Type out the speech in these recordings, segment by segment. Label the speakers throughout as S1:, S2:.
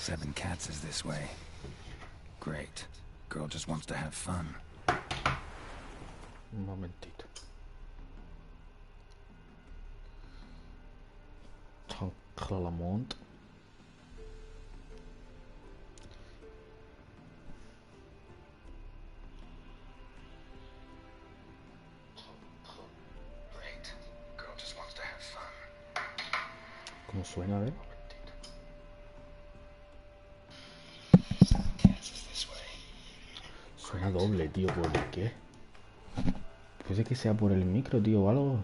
S1: 7 cats is this way. Great. Girl just wants to have fun.
S2: Un momentito. Claremont. ¿Cómo suena, a ver? Suena doble, tío, ¿por qué? Puede que sea por el micro, tío, o algo.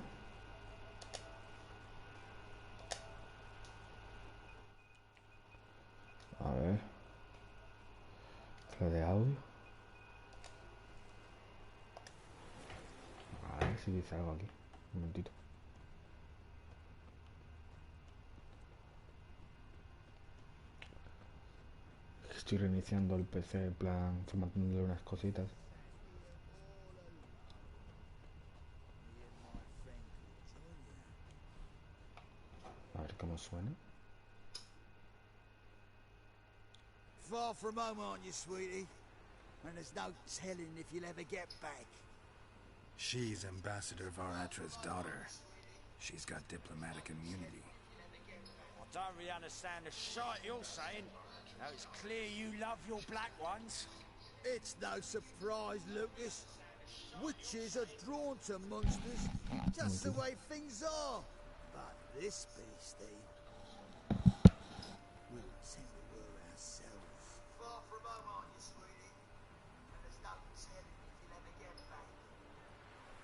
S2: A ver. Lo de audio. A ver si dice algo aquí. Un momentito. Estoy reiniciando el PC, en plan, formatándole unas cositas. A ver cómo suena.
S3: Far from home, aren't you, sweetie? And there's no telling if you'll ever get back.
S1: She's Ambassador Varatra's daughter. She's got diplomatic immunity.
S3: I don't really understand the shite you're saying. Now it's clear you love your black ones. It's no surprise, Lucas. Witches are drawn to monsters, just the way things are. But this beastie, we'll send the word ourselves. Far from home, aren't you, sweetie? And there's no telling if you'll ever get back.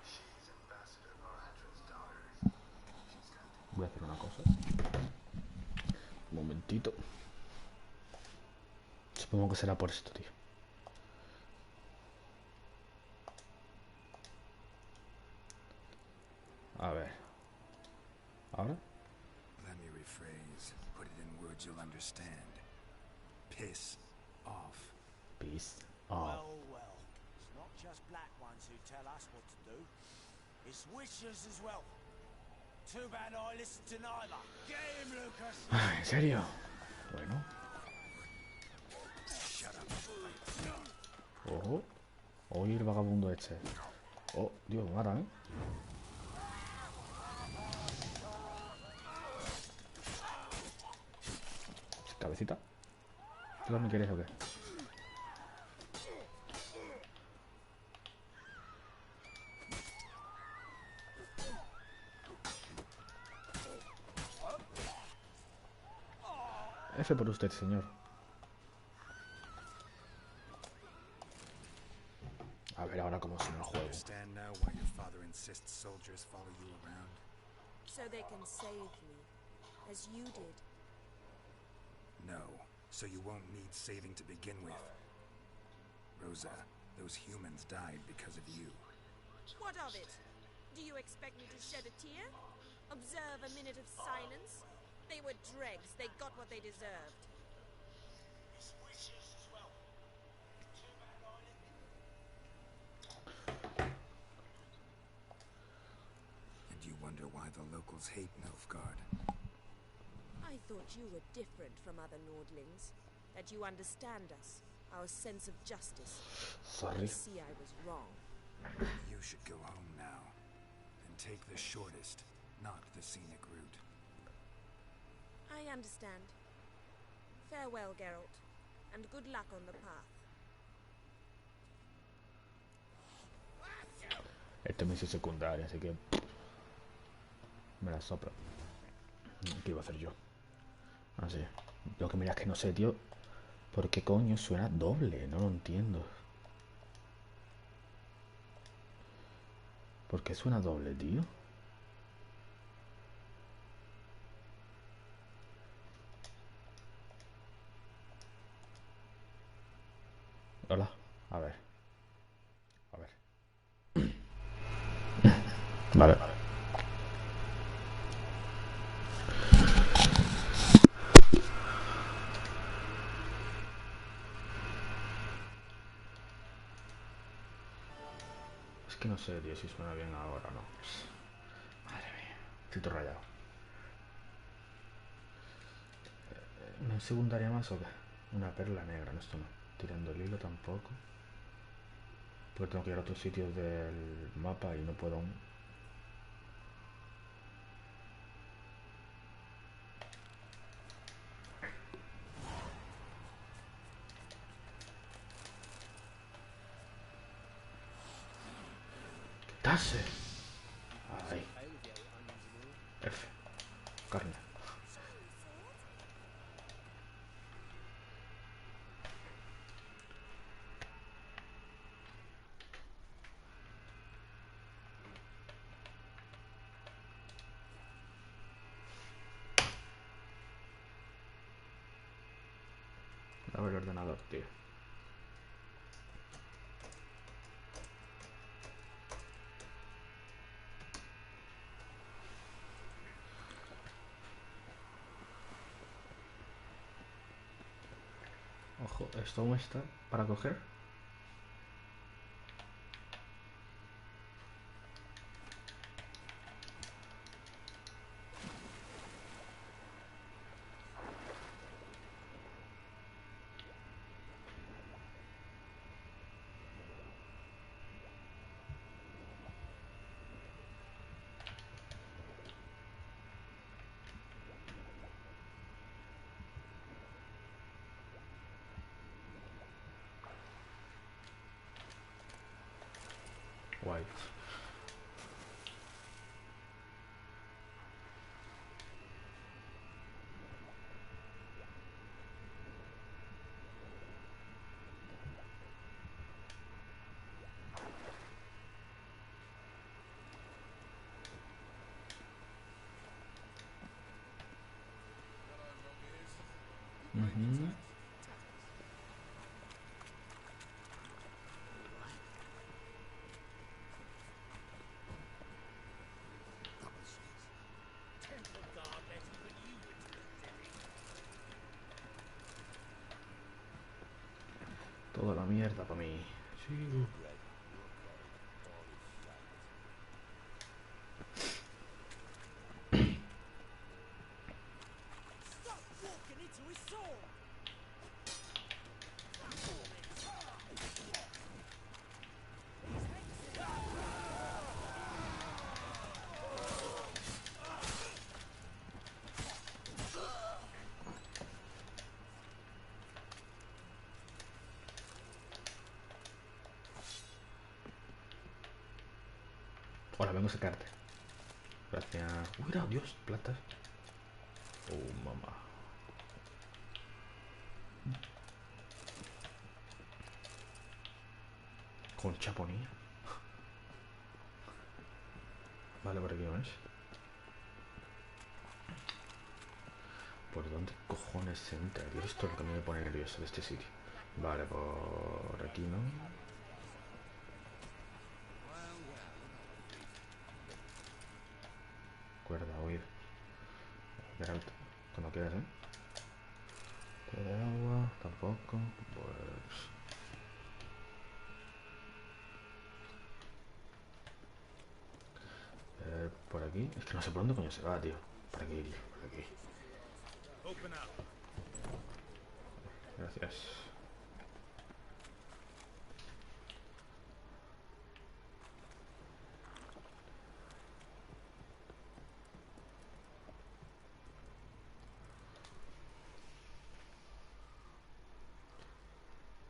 S1: She's Ambassador Varatra's daughter.
S2: Voy a hacer una cosa. Un momentito. Supongo que será por esto, tío. A ver. ¿Ahora?
S1: Let me rephrase. Put it in words you'll understand. Piss off.
S2: Peace. Oh.
S3: Well. It's not just black ones who tell us what to do. It's witches as well. Too bad I listen to neither. Get him, Lucas.
S2: ¿En serio? Bueno. Ojo. Oye, el vagabundo este. Oh, Dios, me matan, ¿eh? Cabecita. ¿Tú también quieres o qué? F por usted, señor. A ver ahora cómo suena el juego.
S1: Understand now why your father insists soldiers follow you around?
S4: So they can save me, as you did.
S1: No, so you won't need saving to begin with. Rosa, those humans died because of you.
S4: What of it? Do you expect me to shed a tear? Observe a minute of silence? They were dregs. They got what they deserved.
S1: And you wonder why the locals hate Nilfgaard.
S4: I thought you were different from other Nordlings. That you understand us, our sense of justice.
S2: Sorry.
S4: I see I was wrong.
S1: You should go home now. And take the shortest, not the scenic route.
S4: I understand. Farewell, Geralt, and good luck on the path.
S2: Esta es misión secundaria, así que me la sopla. ¿Qué iba a hacer yo? Así. Lo que miras que no sé, tío. ¿Por qué coño suena doble? No lo entiendo. ¿Por qué suena doble, tío? Hola. A ver. A ver. Vale. Es que no sé, tío, si suena bien ahora o no. Madre mía. Estoy todo rayado. ¿No hay secundaria más o qué? Una perla negra, no, esto no. Tirando el hilo tampoco. Porque tengo que ir a otros sitios del mapa y no puedo aún. ¡Quitarse! Ahí. F. Carne. A ver el ordenador, tío. Ojo, ¿esto aún está para coger? White. Toda la mierda para mí. Sí.
S3: Stop walking into his sword!
S2: Ahora vengo a sacarte. Gracias. Uy, mira, Dios, plantas. Oh, mamá. Con chaponía. Vale, por aquí no es. ¿Por dónde cojones se entra? Dios, esto es lo que me pone nervioso de este sitio. Vale, por aquí no. Cuerda, huir. Geralt, cuando quieras, ¿eh? De agua, tampoco. Pues... por aquí. Es que no sé por dónde coño se va, tío. Por aquí, tío. Por aquí. Gracias.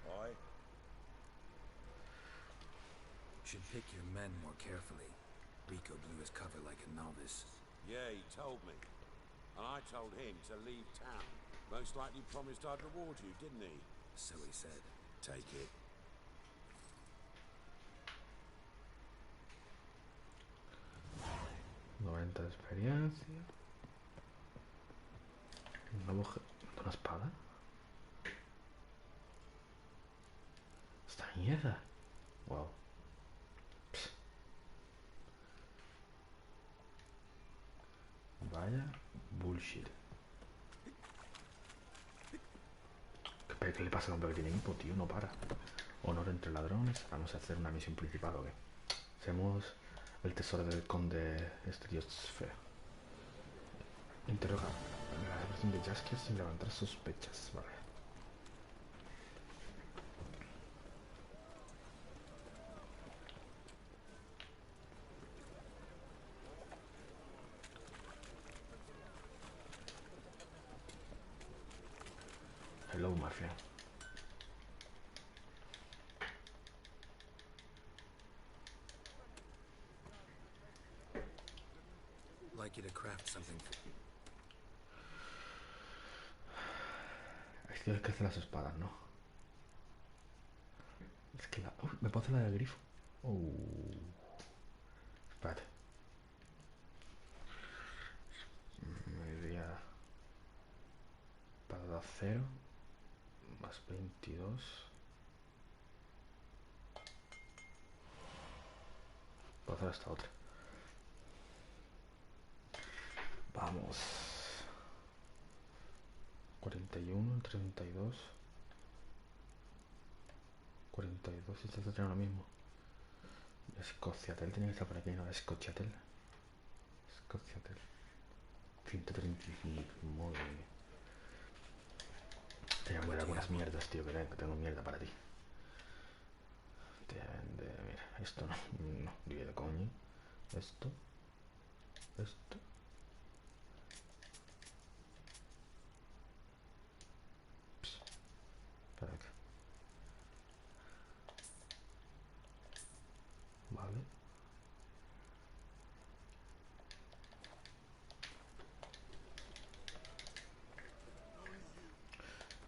S3: Aye.
S1: Should pick your men more carefully. Rico blew his cover like a novice.
S5: Yeah, he told me. And I told him to leave town. Most likely promised I'd reward you, didn't he?
S1: So he said.
S5: Take it.
S2: 90 de experiencia. ¿Una espada? Esta mierda. Wow. Psst. Vaya bullshit. ¿Qué le pasa al hombre que tiene hipo, tío? No para. Honor entre ladrones. Vamos a hacer una misión principal, ¿o qué? Hacemos el tesoro del conde este dios feo. Interroga la versión de Jaskier sin levantar sospechas. Vale. Hello, my friend.
S1: Like you to craft something for...
S2: Es que hace las espadas, ¿no? Es que la... Uy, me puedo hacer la del grifo. Espérate. Me diría... Espada de acero. Más 22. Puedo hacer esta otra. Vamos. 41, 32. 42, y esto tiene lo mismo. Escociatel tiene que estar por aquí, ¿no? Escociatel. Escociatel. 135, muy bien. Te voy a dar algunas mierdas, tío, que tengo mierda para ti. Mira, esto no, ni de coño. Esto. Espera acá. Vale.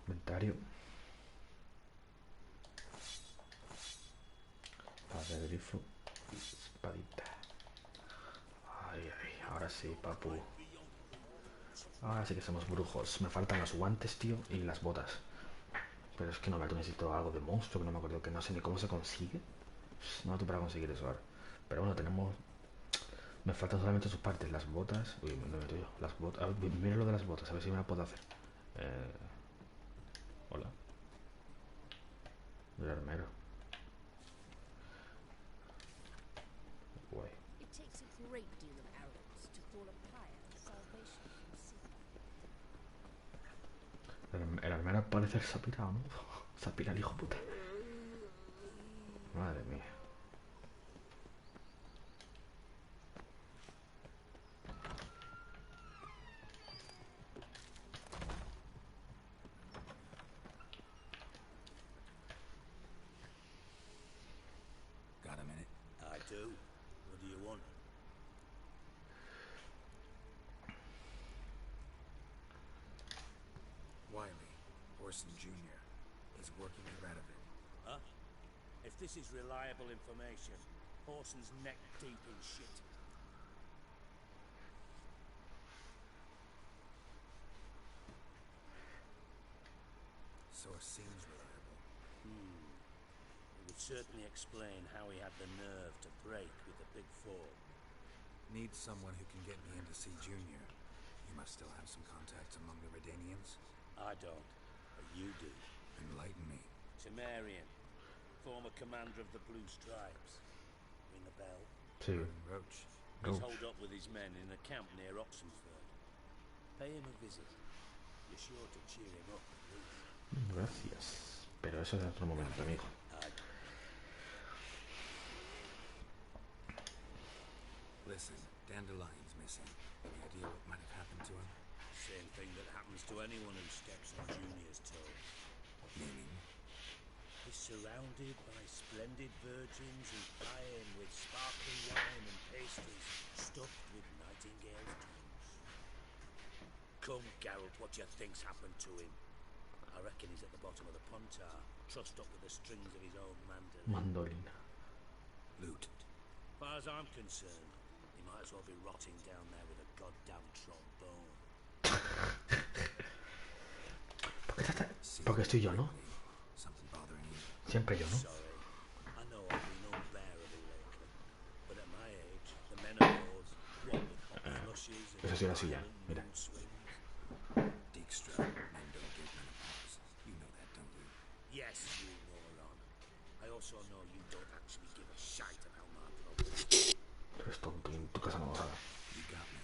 S2: Inventario. Espada de grifo. Espadita. Ay, ahora sí, papu. Ahora sí que somos brujos. Me faltan los guantes, tío, y las botas. Pero es que no, necesito algo de monstruo que no me acuerdo, que no sé ni cómo se consigue. No estoy para conseguir eso ahora. Pero bueno, tenemos... Me faltan solamente sus partes, las botas. Uy, me meto yo. Las botas. Mira lo de las botas, a ver si me la puedo hacer. Hola. El armero. Guay. El armero parece que se ha pirado, ¿no? Se ha pirado el hijo puta. Madre mía.
S3: Got a minute? I do. What do you want?
S1: Wiley, Orson Jr. He's working you out of it.
S3: Huh? If this is reliable information, Orson's neck deep in shit.
S1: Source seems reliable.
S3: It would certainly explain how he had the nerve to break with the Big Four.
S1: Need someone who can get me in to see Junior. You must still have some contacts among the Redanians.
S3: I don't, but you do.
S1: Enlighten me.
S3: Temerian, former commander of the Blue Stripes. Ring a bell?
S2: Sí.
S1: Roach.
S3: He's holed up with his men in a camp near Oxenford. Pay him a visit. You're sure to cheer him up at least.
S2: Gracias. Pero eso es en otro momento, amigo.
S1: Listen, Dandelion's missing. Any idea what might have happened to him?
S3: Same thing that happens to anyone who steps on Junior's toes.
S1: Meaning?
S3: He's surrounded by splendid virgins who ply him with sparkling wine and pastries stuffed with nightingales' tongues. Come, Geralt, what do you think's happened to him? I reckon he's at the bottom of the puntar, trussed up with the strings of his own mandolin.
S1: Loot.
S3: As far as I'm concerned, he might as well be rotting down there with a goddamn trombone.
S2: Porque estoy yo, ¿no?
S1: Something bothering you?
S2: Siempre yo, ¿no?
S3: Sorry, I know I've been unbearable lately, but at my age, the menopause, what with hot flushes and
S2: Eso sí, la silla, mira.
S3: mood swings.
S1: Dijkstra, men don't get menopause. You know that, don't you?
S3: Yes, you moron. I also know you don't actually give a shite about my problems.
S2: Eres tonto y en tu casa no lo sabes.
S1: You got me.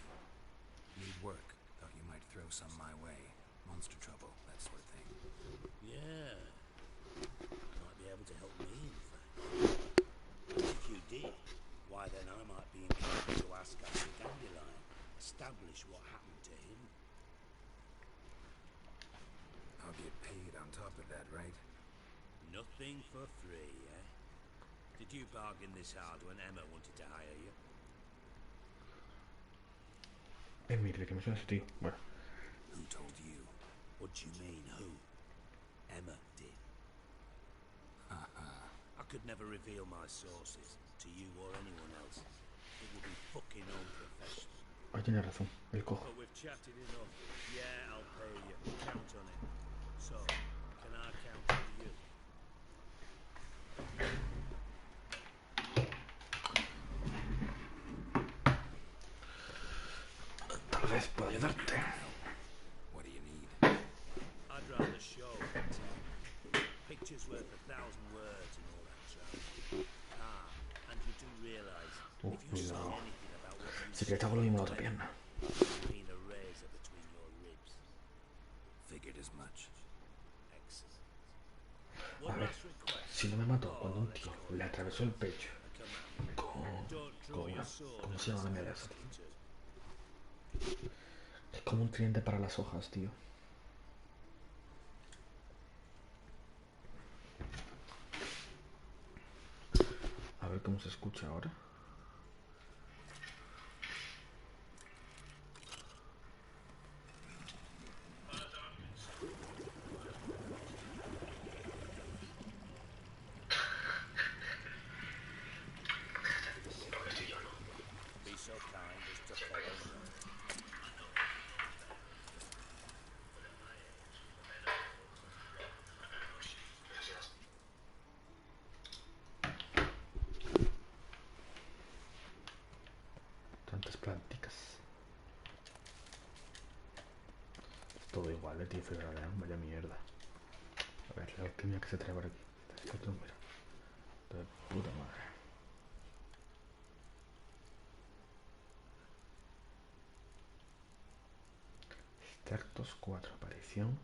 S1: Need work. Thought you might throw some my way. Monster trouble, that sort of thing.
S3: Yeah. Might be able to help me, in fact. And if you did, why then I might be inclined to ask after Dandelion, establish what happened to him.
S1: I'll get paid on on top of that, right?
S5: Nothing for free, eh? Did you bargain this hard when Emma wanted to hire you?
S2: Mire, que me suena ese tío. Bueno.
S5: Who told you? What do you mean, who? Emma did. I could never reveal my sources to you or anyone else. It would be fucking unprofessional.
S2: Ah, tiene razón, el cojo.
S5: But we've chatted enough. Yeah, I'll pay you. Count on it. So, can I count on you?
S2: Tal vez pueda ayudarte.
S5: What do you need? I'd rather show than tell. Pictures worth 1,000 words and all that jazz. And you do realize if you say
S2: cuidado.
S5: anything about what you
S2: Si quieres te hago lo mismo la otra pierna.
S5: mean a razor between your ribs.
S1: Figured as much.
S5: Excellent.
S2: A
S5: One
S2: ver,
S5: last request.
S2: si no me mató cuando un tío le atravesó el pecho
S5: Don't draw
S2: coño,
S5: your sword
S2: ¿cómo se llama la
S5: unless
S2: mierda
S5: I
S2: esa,
S5: ask
S2: tío?
S5: you to.
S2: Es como un tridente para las hojas, tío. A ver cómo se escucha ahora.
S5: Be so kind as to follow me.
S2: Tantas planticas. Es todo igual, tío, Federalean, vaya mierda. A ver, la alquimia que se trae por aquí. Esto, mira. De puta madre. Extractos 4. Aparición.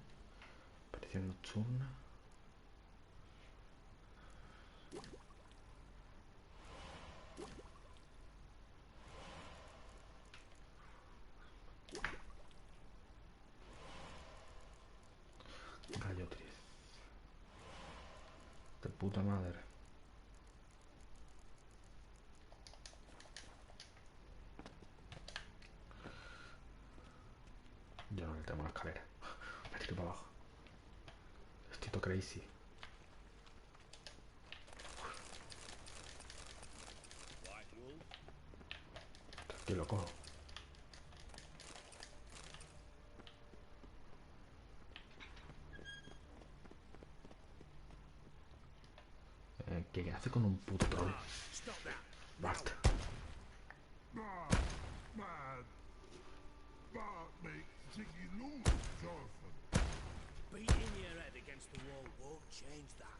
S2: Aparición nocturna. Gallotriz. De puta madre. Yo no le tengo la escalera. Me tiro para abajo. Estoy todo crazy.
S5: White wool?
S2: Aquí lo cojo. ¿Qué hace con un puto troll?
S5: Stop that!
S2: Basta.
S5: Beating your head against the wall won't change that.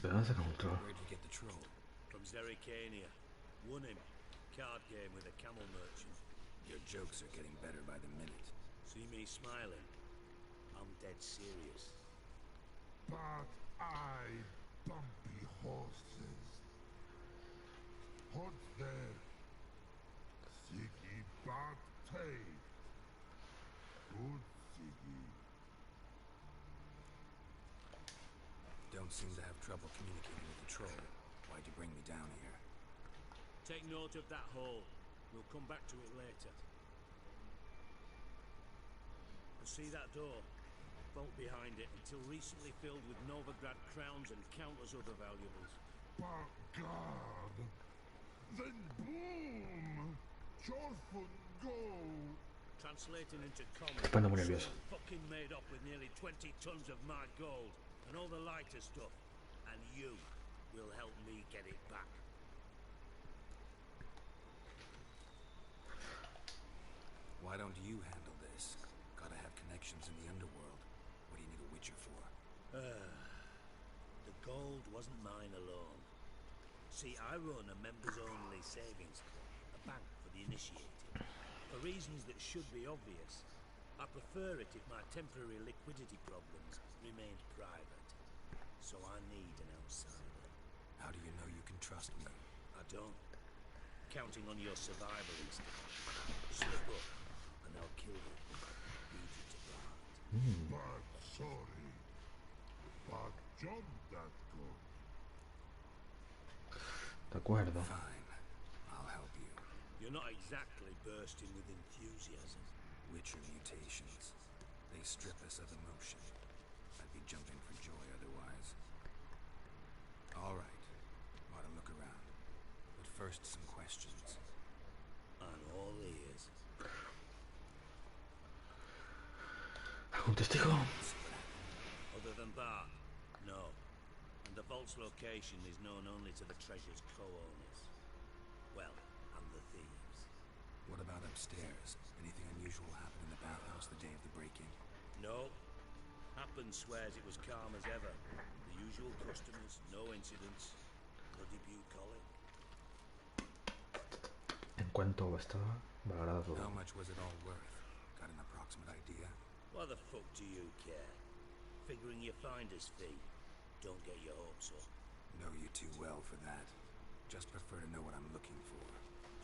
S2: ¿De dónde saca un troll?
S1: Where'd you get the troll?
S5: From Zericania. Won him. Card game with a camel merchant.
S1: Your jokes are getting better by the minute.
S5: See me smiling? I'm dead serious.
S6: But I bumpy horses. Hot there. Siggy but tape. Good Siggy.
S1: Don't seem to have trouble communicating with the troll. Why'd you bring me down here?
S5: Take note of that hole. We'll come back to it later. And see that door? Vault behind it until recently filled with Novigrad crowns and countless other valuables.
S6: But God. Then boom. Chorford go.
S5: Translating into common,
S2: Panda muy nervioso.
S5: fucking made up with nearly 20 tons of my gold and all the lighter stuff. And you will help me get it back.
S1: Why don't you handle this? Gotta have connections in the underworld. What do you need a witcher for?
S5: The gold wasn't mine alone. See, I run a members-only savings club, a bank for the initiated. For reasons that should be obvious, I prefer it if my temporary liquidity problems remained private. So I need an outsider.
S1: How do you know you can trust me?
S5: I don't. Counting on your survival instinct. Slip up, and I'll kill you. Beat you to blood.
S6: But sorry. But job that good.
S2: De acuerdo.
S1: Fine. I'll help you.
S5: You're not exactly bursting with enthusiasm.
S1: Witcher mutations. They strip us of emotion. I'd be jumping for joy otherwise. All right. Ought to look around. But first, some questions.
S5: I'm all ears.
S2: ¿Algún testigo?
S5: Other than Bart? No. And the vault's location is known only to the treasure's co-owners. Well, and the thieves.
S1: What about upstairs? Anything unusual happen in the bathhouse the day of the break-in?
S5: No. Happen swears it was calm as ever. The usual customers, no incidents. Bloody bucolic.
S2: ¿En cuánto estaba valorado todo?
S1: How much was it all worth? Got an approximate idea?
S5: Why the fuck do you care? Figuring your finder's fee. Don't get your hopes up.
S1: Know you too well for that. Just prefer to know what I'm looking for.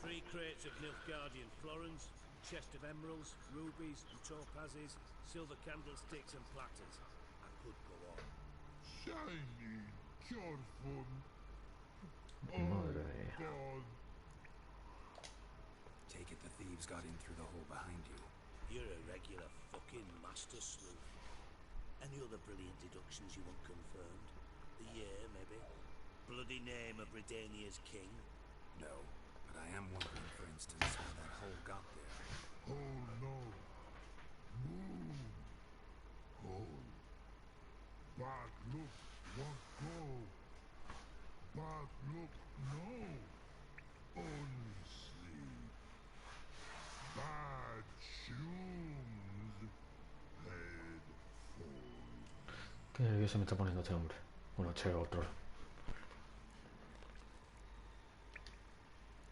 S5: 3 crates of Nilfgaardian florins, chest of emeralds, rubies and topazes, silver candlesticks and platters. I could go on.
S6: Shiny, cheerful.
S2: Madre mía.
S6: God.
S1: Take it the thieves got in through the hole behind you.
S5: You're a regular fucking master sleuth. Any other brilliant deductions you want confirmed? The year, maybe? Bloody name of Redania's king?
S1: No, but I am wondering, for instance, how that hole got there.
S6: Oh no. Boom. Oh. Back look, what go? Back look, no. Only sleep. Bad shoes. Head full.
S2: Qué nervioso me está poniendo este hombre. Bueno, este otro.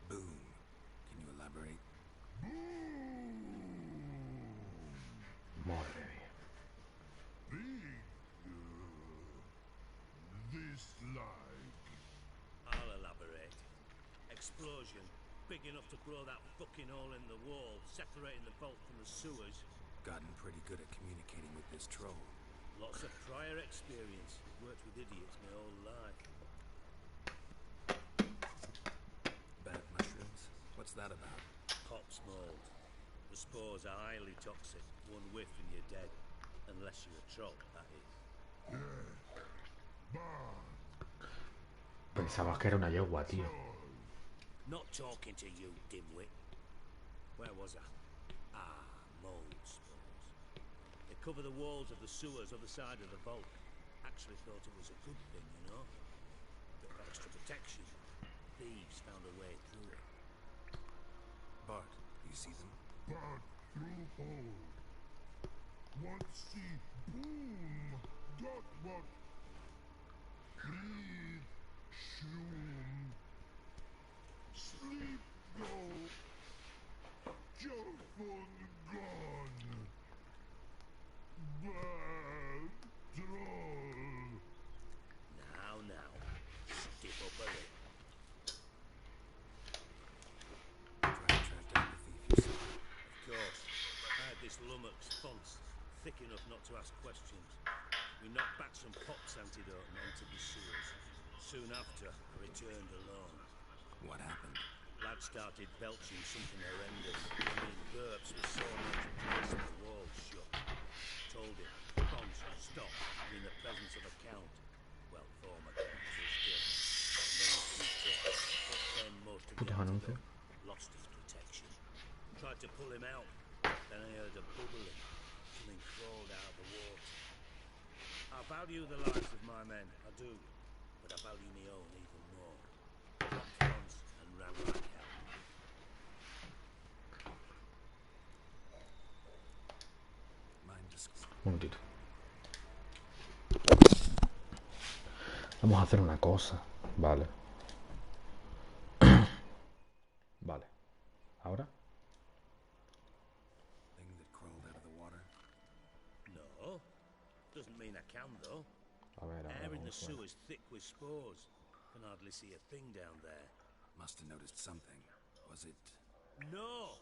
S1: Boom. Can you elaborate?
S2: Madre mía.
S6: Big. This like.
S5: I'll elaborate. Explosion, big enough to blow that fucking hole in the wall, separating the vault from the sewers.
S1: Gotten pretty good at communicating with this troll.
S5: Lots of prior experience. Worked with idiots my whole life.
S1: Bad mushrooms? What's that about?
S5: Hops mold. The spores are highly toxic. One whiff and you're dead. Unless you're a troll, that is.
S2: Pensabas que era una yegua, tío.
S5: Not talking to you, dimwit. Where was I? Ah, mold spores. They cover the walls of the sewers other side of the vault. Actually thought it was a good thing, you know? Bit of extra protection. Thieves found a way through it.
S1: Bart, you see them?
S6: Back through hole. What see? Boom. Got what? Breathe. Shroom. Sleep though. Cheerful gone. Bad troll.
S5: Now. Step up a bit.
S1: Try to track down the thief yourself.
S5: Of course. I had this lummox fonts, thick enough not to ask questions. We knocked back some pox antidote and entered the sewers. Soon after, I returned alone.
S1: What happened?
S5: Lad started belching something horrendous. I mean, burps were so much pressing the walls shut. Told him, Cons, stop. I'm in the presence of a count. Well, former count, still. And then he took up then most of the
S2: Putos anuncios.
S5: antidote. Lost his protection. Tried to pull him out. Then I heard a bubbling. Something crawled out of the water. I value the lives of my men, I do. But I value my own even more. Dropped once and ran like hell.
S1: Mind discreet.
S2: Un momentito. Vamos a hacer una cosa. Vale. Vale. ¿Ahora?
S1: Thing that crawled out of the water?
S5: No. Doesn't mean I can, though.
S2: A ver,
S5: Air in the
S2: vamos a ver.
S5: sewer's thick with spores. Can hardly see a thing down there.
S1: Must have noticed something. Was it...
S5: No!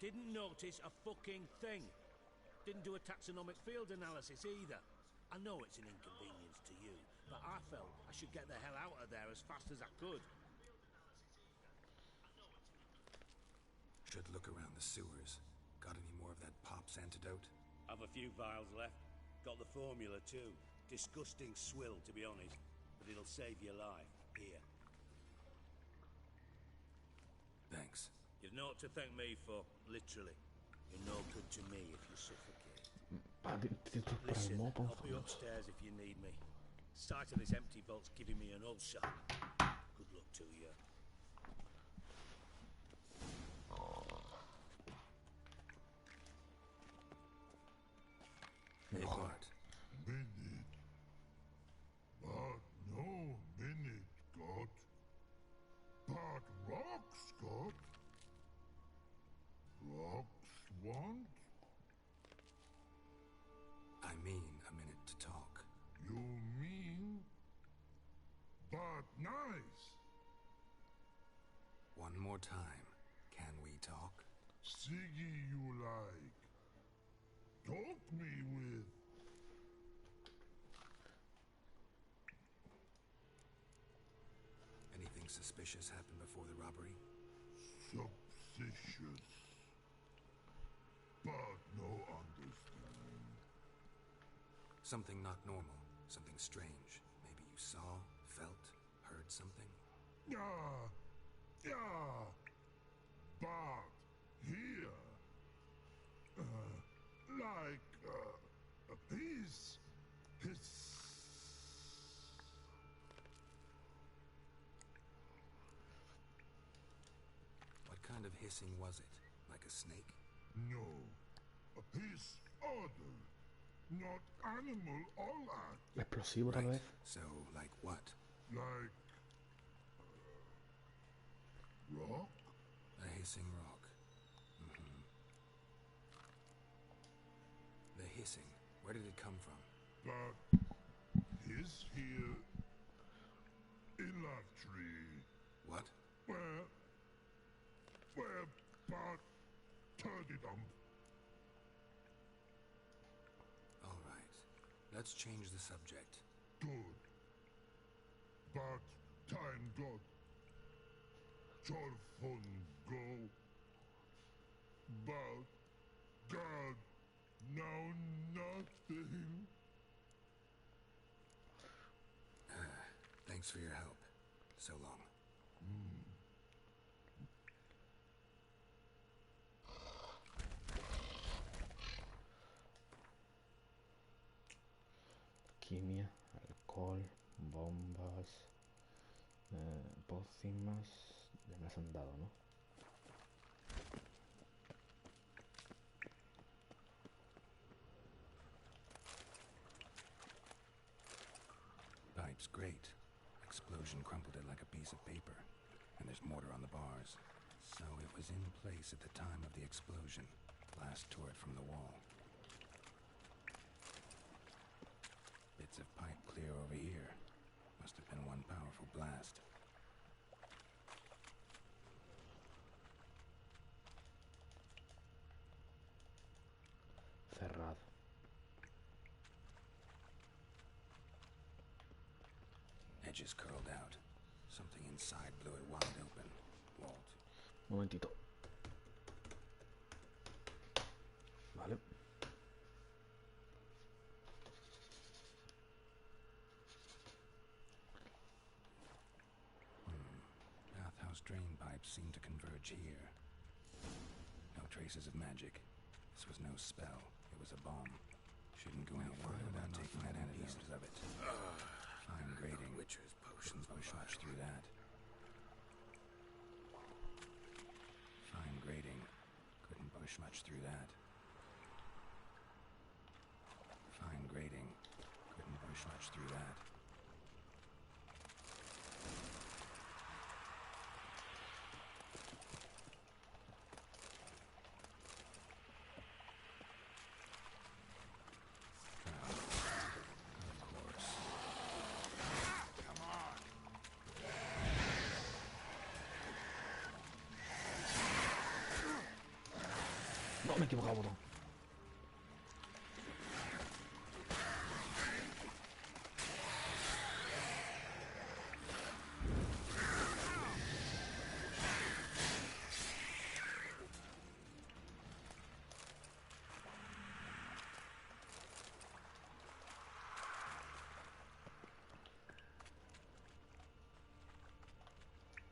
S5: Didn't notice a fucking thing. Didn't do a taxonomic field analysis either. I know it's an inconvenience to you, but I felt I should get the hell out of there as fast as I could.
S1: Should look around the sewers. Got any more of that Pop's antidote?
S5: I've a few vials left. Got the formula too. Disgusting swill, to be honest, but it'll save your life. Here.
S1: Thanks.
S5: You've naught to thank me for, literally. You're no good to me if you suffocate.
S2: Ah, tienes para el
S5: Listen,
S2: mopo.
S5: I'll be upstairs if you need me. Sight of this empty vault's giving me an ulcer. Good luck to you.
S1: Hey, Bart.
S6: Minute. But no minute, Scott. But rock, Scott. Rocks want?
S1: I mean a minute to talk.
S6: You mean? But nice.
S1: One more time. Can we talk?
S6: Siggy you like. Talk me with.
S1: Anything suspicious happened before the robbery?
S6: Suspicious. But no understand.
S1: Something not normal. Something strange. Maybe you saw, felt, heard something?
S6: Yeah. Yeah. But here. Like a piece.
S1: What kind of hissing was it? Like a snake?
S6: No. A piece other. Not animal all act.
S2: Explosivo tal vez.
S1: So, like what?
S6: Like rock?
S1: A hissing rock. Mm-hmm. The hissing. Where did it come from?
S6: But his here in love tree.
S1: What?
S6: Where but turdy dump.
S1: All right. Let's change the subject.
S6: Good. But time got. Your fun go. But God, now nothing.
S1: Thanks for your help. So long.
S2: Quimia, alcohol, bombas, pócimas. Ya me las han dado, ¿no?
S1: Pipe's great. Explosion crumpled it like a piece of paper. And there's mortar on the bars. So it was in place at the time of the explosion. Blast tore it from the wall. Bits of pipe clear over here. Must have been one powerful blast.
S2: Cerrado.
S1: Edges curled out. Something inside blew it wide open. Walt.
S2: Momentito. Vale.
S1: Bathhouse drain pipes seem to converge here. No traces of magic. This was no spell. It was a bomb. Shouldn't go any further without taking that pieces of it. Fine grading. Witcher's potions push much through that. Fine grading. Couldn't push much through that. Fine grading. Couldn't push much through that. Of course.
S2: Me he equivocado, botón.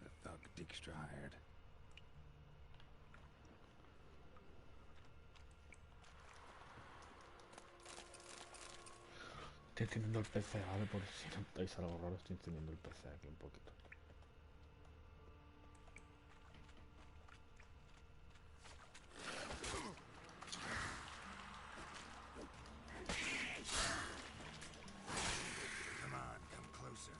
S1: The thug Dijkstra hired.
S2: Estoy encendiendo el PC, ¿vale? Por si notáis algo raro, estoy encendiendo el PC aquí un poquito.
S1: Come on, come closer.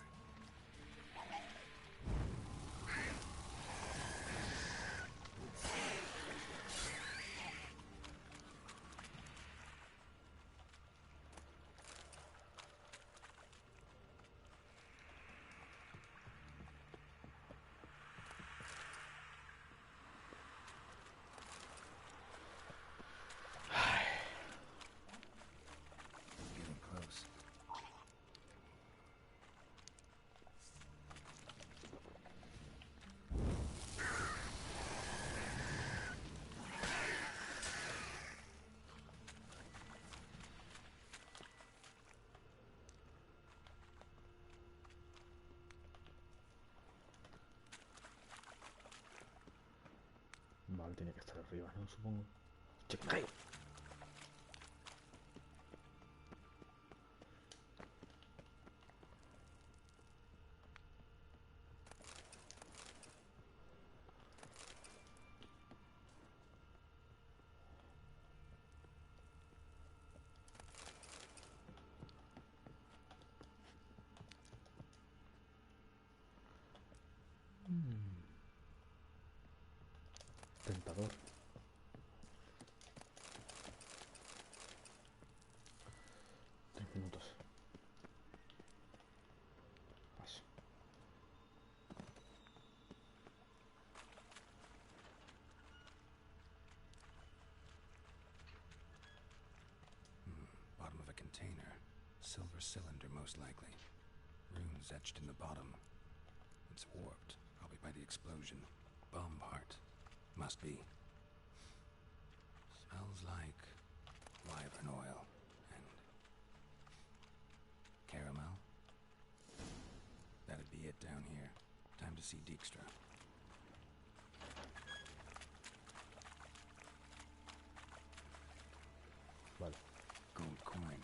S1: Getting close.
S2: Vale, tiene que estar arriba, ¿no? Supongo. ¡Che, que me caigo! Tentador. Tres minutos. Paso.
S1: Bottom of a container. Silver cylinder, most likely. Runes etched in the bottom. It's warped, probably by the explosion. Bomb part. Must be. Smells like wyvern oil and caramel. That'd be it down here. Time to see Dijkstra.
S2: Vale.
S1: Gold coin.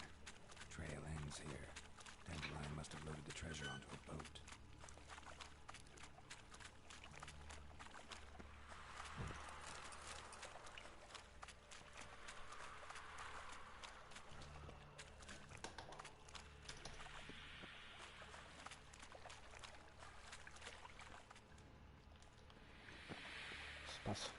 S1: Trail ends here. Dandelion must have loaded the treasure onto a boat.
S2: Paso.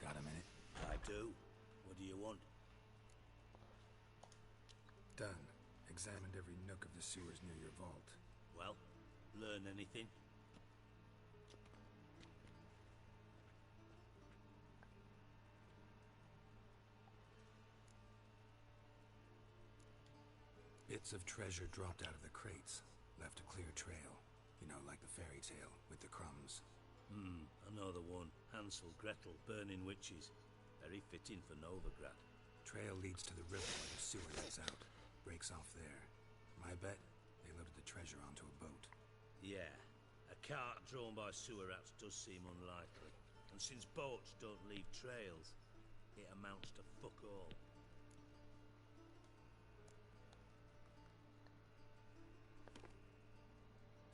S1: Got a minute?
S5: I do. What do you want?
S1: Done. Examined every nook of the sewers near your vault.
S5: Well, learn anything?
S1: Bits of treasure dropped out of the crates. Left a clear trail. You know, like the fairy tale, with the crumbs.
S5: I know the one. Hansel, Gretel, burning witches. Very fitting for Novigrad.
S1: Trail leads to the river where the sewer lets out. Breaks off there. My bet, they loaded the treasure onto a boat.
S5: Yeah, A cart drawn by sewer rats does seem unlikely. And since boats don't leave trails, it amounts to fuck all.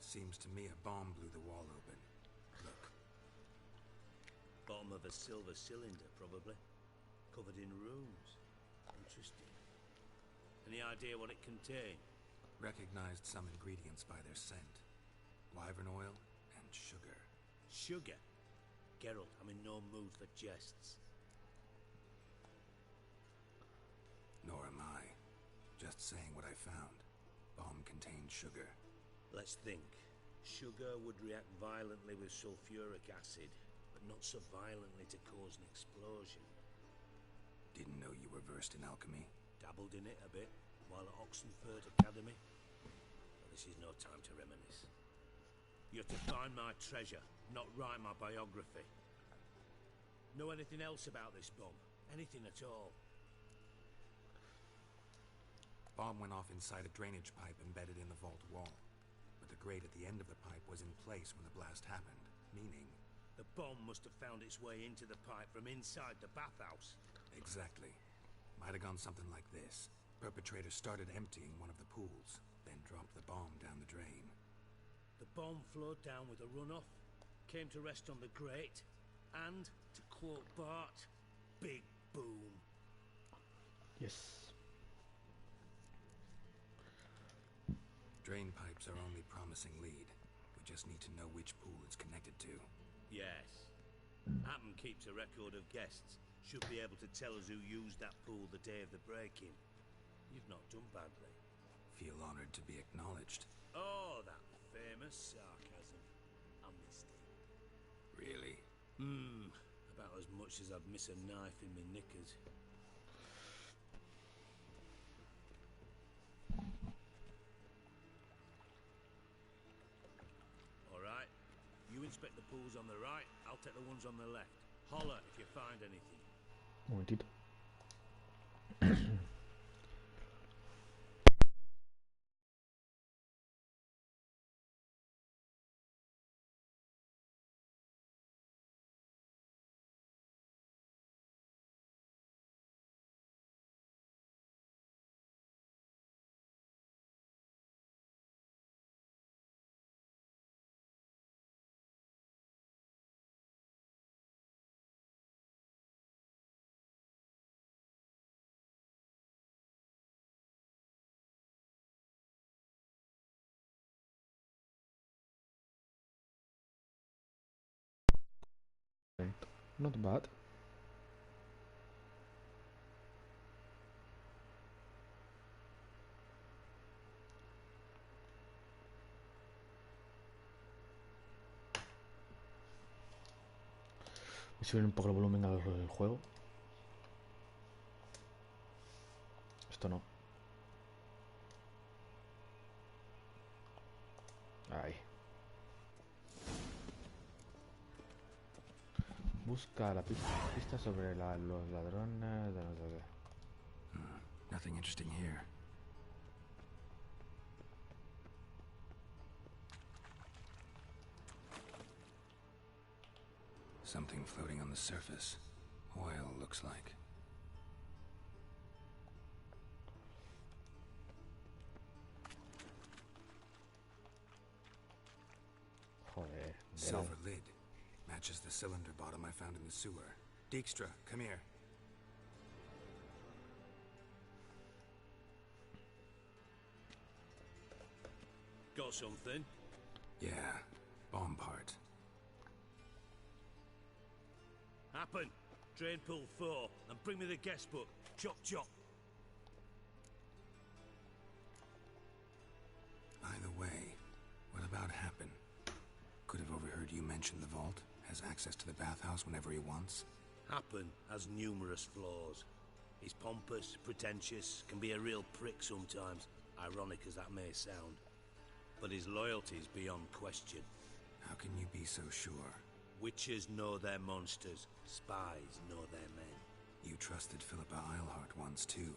S1: Seems to me a bomb blew the wall open. Look.
S5: Bottom of a silver cylinder, probably. Covered in runes. Interesting. Any idea what it contained?
S1: Recognized some ingredients by their scent. Wyvern oil and sugar.
S5: Sugar? Geralt, I'm in no mood for jests.
S1: Nor am I. Just saying what I found. Bomb contained sugar.
S5: Let's think. Sugar would react violently with sulfuric acid, but not so violently to cause an explosion.
S1: Didn't know you were versed in alchemy.
S5: Dabbled in it a bit while at Oxenford Academy. But this is no time to reminisce. You're to find my treasure, not write my biography. Know anything else about this bomb? Anything at all?
S1: Bomb went off inside a drainage pipe embedded in the vault wall. But the grate at the end of the pipe was in place when the blast happened, meaning...
S5: The bomb must have found its way into the pipe from inside the bathhouse.
S1: Exactly. Might have gone something like this. Perpetrator started emptying one of the pools, then dropped the bomb down the drain.
S5: The bomb flowed down with a runoff, came to rest on the grate, and, to quote Bart, big boom.
S2: Yes.
S1: Drain pipes are only promising lead. We just need to know which pool it's connected to.
S5: Yes. Hammond keeps a record of guests. Should be able to tell us who used that pool the day of the break-in. You've not done badly.
S1: Feel honored to be acknowledged.
S5: Oh, that famous sarcasm. I missed it.
S1: Really?
S5: About as much as I'd miss a knife in my knickers. Alright. You inspect the pools on the right, I'll take the ones on the left. Holler if you find anything.
S2: Un momentito. Not bad. Voy a subir un poco el volumen al juego. Esto no. Ahí. Busca la pista sobre los ladrones de no sé qué.
S1: Nothing interesting here. Something floating on the surface. Oil, looks like.
S2: Joder.
S1: Silver lid. Matches the cylinder bottom I found in the sewer. Dijkstra, come here.
S5: Got something?
S1: Yeah, bomb part.
S5: Happen. Drain pool 4 and bring me the guest book. Chop chop.
S1: By the way, what about Happen? Could have overheard you mention the vault. Has access to the bathhouse whenever he wants.
S5: Happen has numerous flaws. He's pompous, pretentious, can be a real prick sometimes, ironic as that may sound. But his loyalty is beyond question.
S1: How can you be so sure?
S5: Witches know their monsters, spies know their men.
S1: You trusted Philippa Eilhart once too.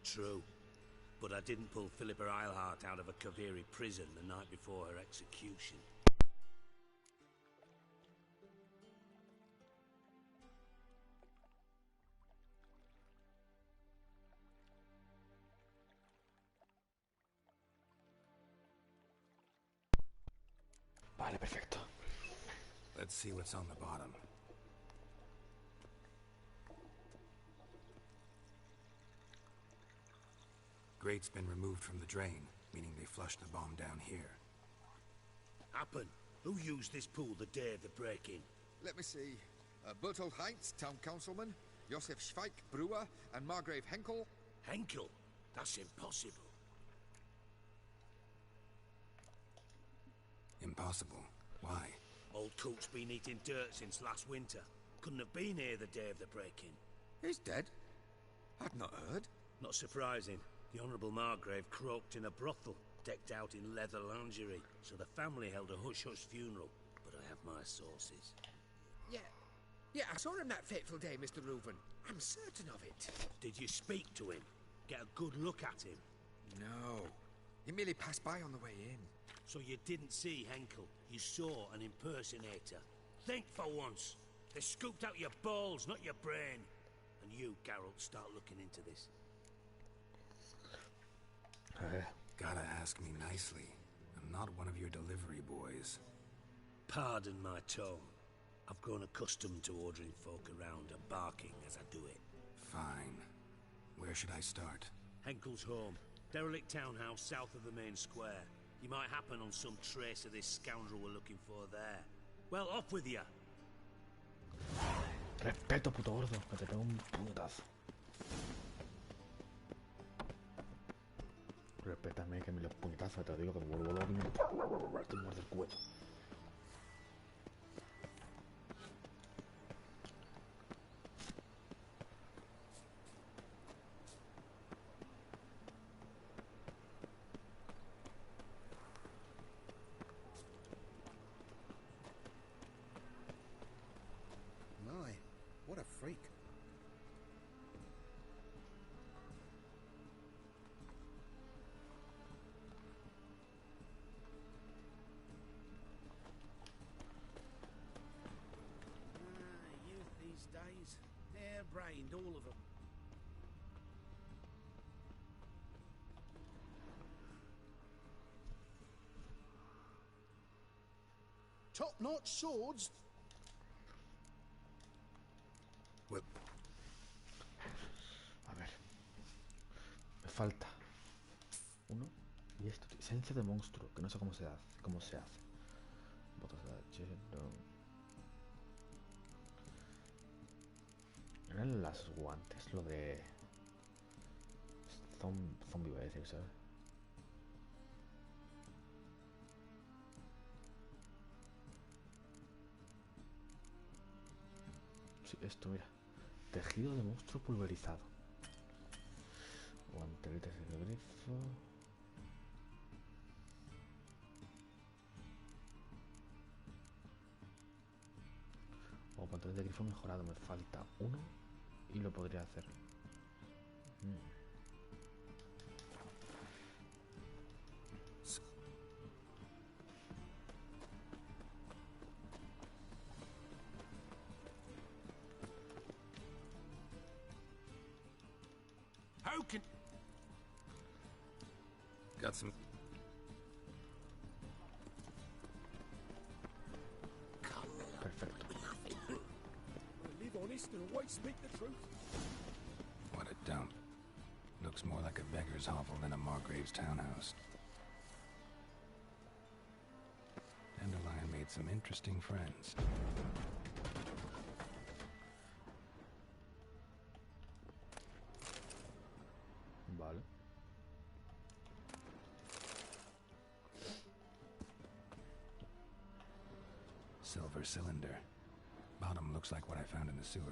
S5: True. But I didn't pull Philippa Eilhart out of a Kaviri prison the night before her execution.
S2: Vale, perfecto.
S1: Let's see what's on the bottom. Grate's been removed from the drain, meaning they flushed the bomb down here.
S5: Happen. Who used this pool the day of the break-in?
S7: Let me see. Bertold Heinz, town councilman, Josef Schweik, brewer, and Margrave Henkel.
S5: Henkel? That's impossible.
S1: Impossible. Why?
S5: Old Coot's been eating dirt since last winter. Couldn't have been here the day of the break-in.
S7: He's dead? I'd not heard.
S5: Not surprising. The Honourable Margrave croaked in a brothel, decked out in leather lingerie, so the family held a hush-hush funeral. But I have my sources.
S8: Yeah, I saw him that fateful day, Mr. Reuven. I'm certain of it.
S5: Did you speak to him? Get a good look at him?
S7: No. He merely passed by on the way in.
S5: So you didn't see Henkel. You saw an impersonator. Think for once. They scooped out your balls, not your brain. And you, Geralt, start looking into this.
S1: Gotta ask me nicely. I'm not one of your delivery boys.
S5: Pardon my tone. I've grown accustomed to ordering folk around and barking as I do it.
S1: Fine. Where should I start?
S5: Henkel's home. Derelict townhouse south of the main square. You might happen on some trace of this scoundrel we're looking for there. Well, off with you.
S2: Respeto, puto gordo, que te pego un puñetazo. Respétame, que me los puñetazos, te digo que me vuelvo loco y te muerde el cuello.
S1: My, what a freak.
S5: Youth these days. Hair-brained, all of them.
S3: Top-notch swords.
S1: Well,
S2: A ver. Me falta uno. Y esto, esencia de monstruo, que no sé cómo se hace. Botas de H, no. Eran las guantes, lo de... Zombie voy a decir, ¿sabes? Sí, esto, mira. Tejido de monstruo pulverizado. Guanteletes de grifo. O guanteletes de grifo mejorado. Me falta uno y lo podría hacer.
S5: How can...
S1: got some...
S2: Perfecto.
S3: Live honest and always speak the truth.
S1: What a dump. Looks more like a beggar's hovel than a Margrave's townhouse. Dandelion made some interesting friends.
S2: Vale.
S1: Silver cylinder. Bottom looks like what I found in the sewer.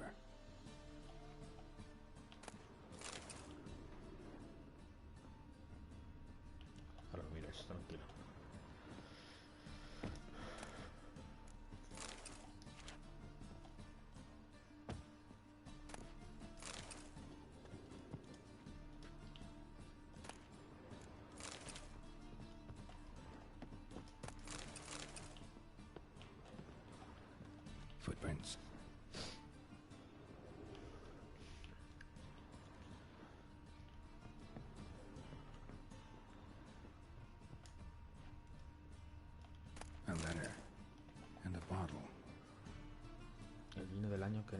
S2: Ahora lo mires, tranquilo.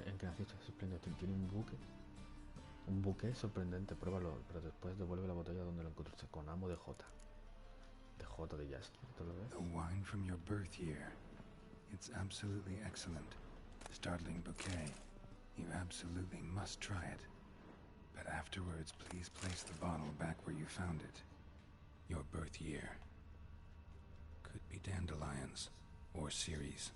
S2: en que naciste sorprendente. Tiene un buque. Un buque sorprendente, pruébalo, pero después devuelve la botella donde lo encontraste, con amo de J. De J de Jazz. ¿Te lo ves?
S1: The wine from your birth year. It's absolutely excellent. Startling bouquet. You absolutely must try it. But afterwards, please place the bottle back where you found it. Your birth year. Could be dandelions or ceres.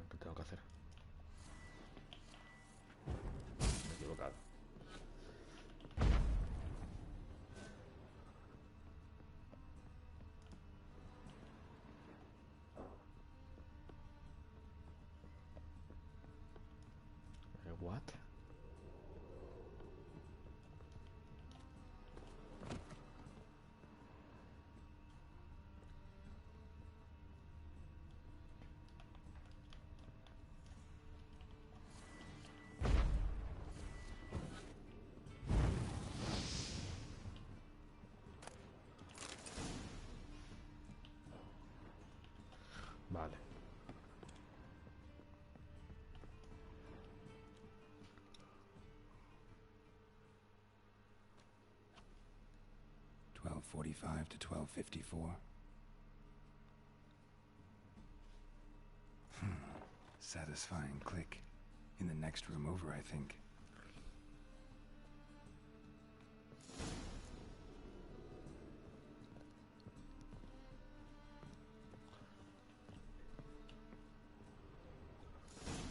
S2: ¿Qué tengo que hacer? Me he equivocado. What? Vale.
S1: $12:45 to $12:54. Satisfying click. In the next room over, I think.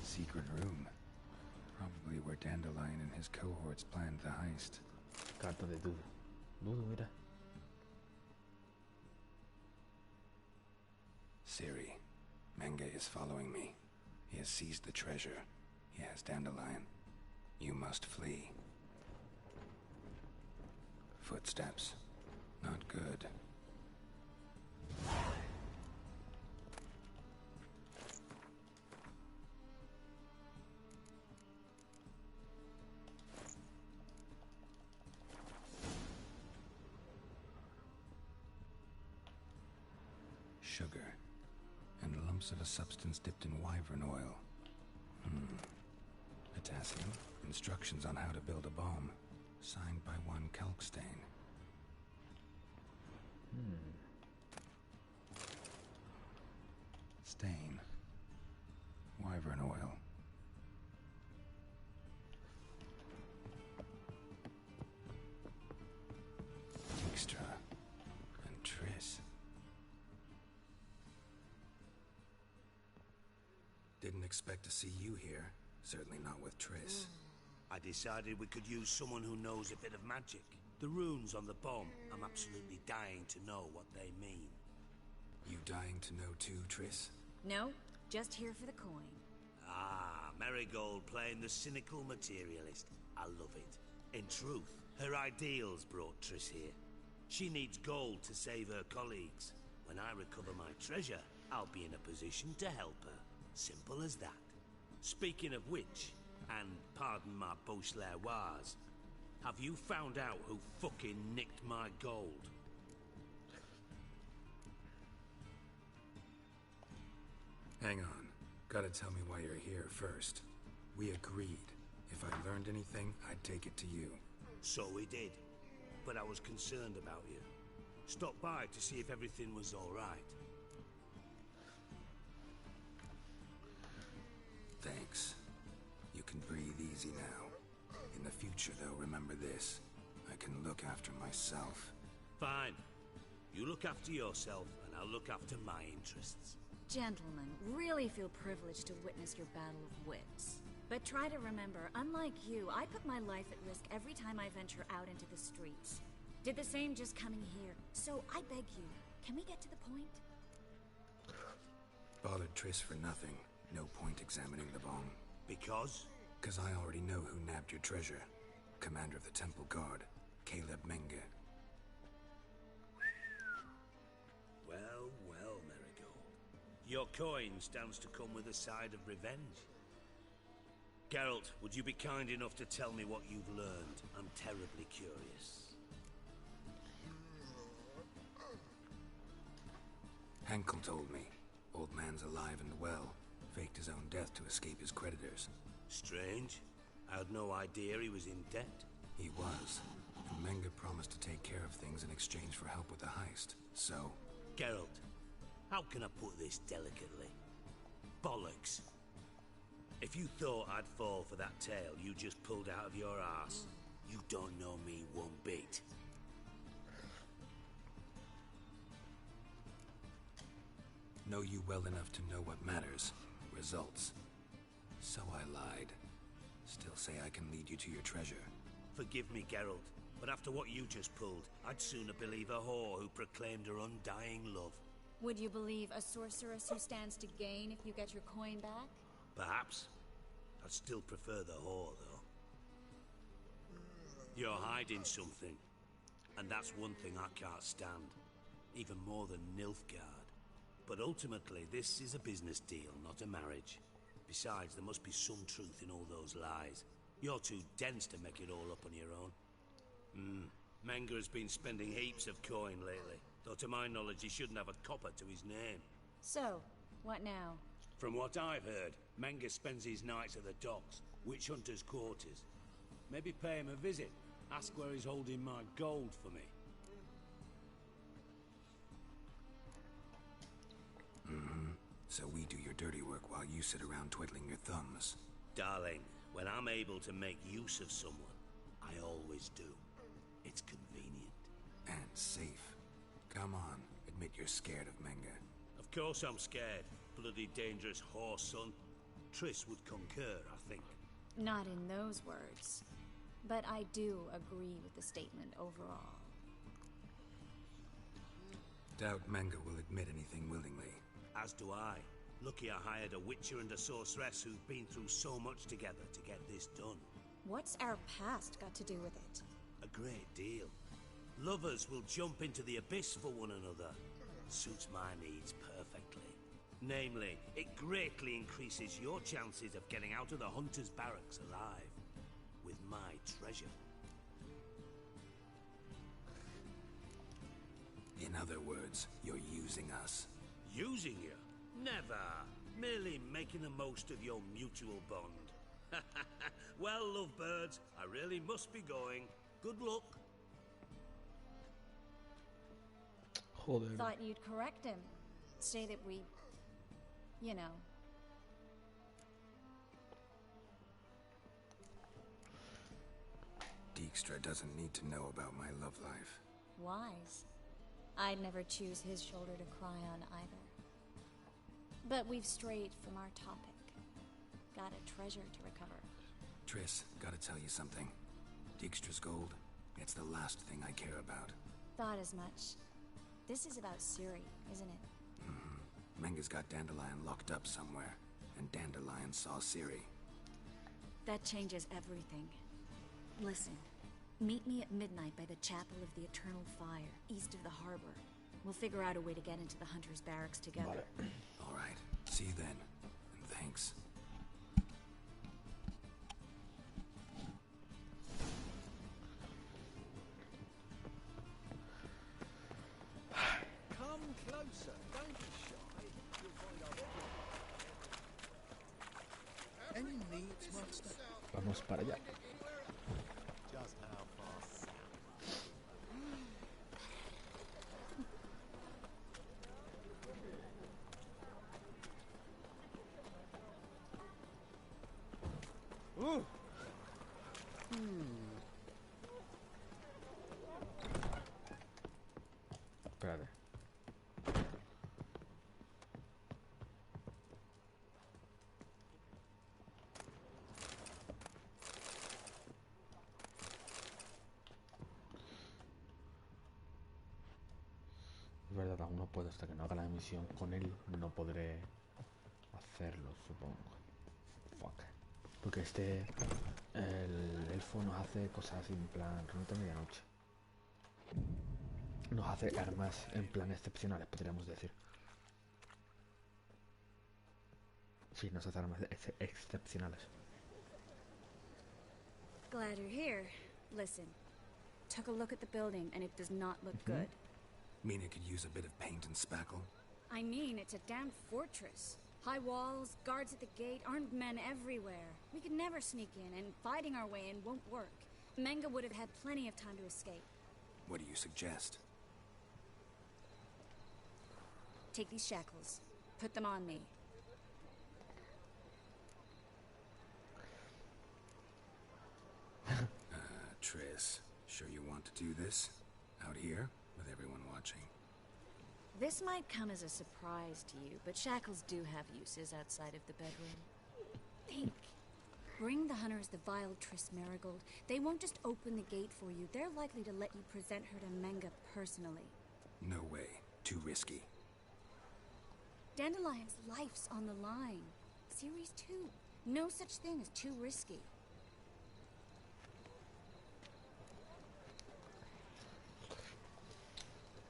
S1: Secret room. Probably where Dandelion and his cohorts planned the heist.
S2: Carta de Dudu. Dudu, mira.
S1: Siri, Menge is following me. He has seized the treasure. He has Dandelion. You must flee. Footsteps. Not good. Sugar. And lumps of a substance dipped in wyvern oil. Potassium. Instructions on how to build a bomb. Signed by one Kalkstain. Stain. Wyvern oil. Dijkstra. And Triss. Didn't expect to see you here. Certainly not with Triss.
S5: I decided we could use someone who knows a bit of magic. The runes on the bomb, I'm absolutely dying to know what they mean.
S1: You dying to know too, Triss?
S9: No, just here for the coin.
S5: Ah, Marigold playing the cynical materialist. I love it. In truth, her ideals brought Triss here. She needs gold to save her colleagues. When I recover my treasure, I'll be in a position to help her. Simple as that. Speaking of which, and pardon my Beauclervoise, have you found out who fucking nicked my gold?
S1: Hang on. Gotta tell me why you're here first. We agreed. If I learned anything, I'd take it to you.
S5: So we did. But I was concerned about you. Stopped by to see if everything was all right.
S1: Thanks. You can breathe easy now. In the future, though, remember this. I can look after myself.
S5: Fine. You look after yourself, and I'll look after my interests.
S9: Gentlemen, really feel privileged to witness your battle of wits. But try to remember, unlike you, I put my life at risk every time I venture out into the streets. Did the same just coming here. So I beg you, can we get to the point?
S1: Bothered Triss for nothing. No point examining the bomb.
S5: Because?
S1: Because I already know who nabbed your treasure. Commander of the Temple Guard, Caleb Menge.
S5: Well, well, Marigold. Your coin stands to come with a side of revenge. Geralt, would you be kind enough to tell me what you've learned? I'm terribly curious.
S1: Henkel told me. Old man's alive and well. Faked his own death to escape his creditors.
S5: Strange. I had no idea he was in debt.
S1: He was. And Menge promised to take care of things in exchange for help with the heist. So...
S5: Geralt, how can I put this delicately? Bollocks. If you thought I'd fall for that tale you just pulled out of your arse, you don't know me one bit.
S1: Know you well enough to know what matters. Results. So I lied. Still say I can lead you to your treasure.
S5: Forgive me, Geralt, but after what you just pulled, I'd sooner believe a whore who proclaimed her undying love.
S9: Would you believe a sorceress who stands to gain if you get your coin back?
S5: Perhaps. I'd still prefer the whore, though. You're hiding something, and that's one thing I can't stand, even more than Nilfgaard. But ultimately, this is a business deal, not a marriage. Besides, there must be some truth in all those lies. You're too dense to make it all up on your own. Menge has been spending heaps of coin lately, though to my knowledge he shouldn't have a copper to his name.
S9: So, what now?
S5: From what I've heard, Menge spends his nights at the docks, witch hunters' quarters. Maybe pay him a visit, ask where he's holding my gold for me.
S1: So we do your dirty work while you sit around twiddling your thumbs.
S5: Darling, when I'm able to make use of someone, I always do. It's convenient.
S1: And safe. Come on, admit you're scared of Menge.
S5: Of course I'm scared. Bloody dangerous whore, son. Triss would concur, I think.
S9: Not in those words. But I do agree with the statement overall.
S1: Doubt Menge will admit anything willingly.
S5: As do I. Lucky I hired a witcher and a sorceress who've been through so much together to get this done.
S9: What's our past got to do with it?
S5: A great deal. Lovers will jump into the abyss for one another. Suits my needs perfectly. Namely, it greatly increases your chances of getting out of the hunter's barracks alive. With my treasure.
S1: In other words, you're using us.
S5: Using you? Never. Merely making the most of your mutual bond. Well, lovebirds, I really must be going. Good luck.
S2: Joder.
S9: Thought you'd correct him. Say that we... you know...
S1: Dijkstra doesn't need to know about my love life.
S9: wise. I'd never choose his shoulder to cry on either. But we've strayed from our topic. Got a treasure to recover.
S1: Triss, gotta tell you something. Dijkstra's gold, it's the last thing I care about.
S9: Thought as much. This is about Ciri, isn't it?
S1: Menge's got Dandelion locked up somewhere, and Dandelion saw Ciri.
S9: That changes everything. Listen, meet me at midnight by the Chapel of the Eternal Fire, east of the harbor. We'll figure out a way to get into the Hunter's Barracks together.
S1: All right, see you then, and thanks.
S3: Come closer, don't be shy. You'll find our Any needs, master?
S2: Vamos para allá.
S3: Just how far
S2: Espérate. Es verdad, aún no puedo, hasta que no haga la misión con él, no podré hacerlo, supongo. Fuck. Porque el elfo nos hace cosas en plan Runeta Medianoche. Nos hace armas en plan excepcionales, podríamos decir. Sí, nos hace armas excepcionales.
S9: Glad you're here. Listen, took a look at the building and it does not look good.
S1: Mean it could use a bit of paint and spackle?
S9: I mean, it's a damn fortress. High walls, guards at the gate, armed men everywhere. We could never sneak in, and fighting our way in won't work. Menga would have had plenty of time to escape.
S1: What do you suggest?
S9: Take these shackles. Put them on me.
S1: Triss, sure you want to do this? Out here, with everyone watching?
S9: This might come as a surprise to you, but shackles do have uses outside of the bedroom. Think. Bring the hunters the vile Triss Marigold. They won't just open the gate for you. They're likely to let you present her to Menga personally.
S1: No way. Too risky.
S9: Dandelion's life's on the line. Series 2. No such thing as too risky.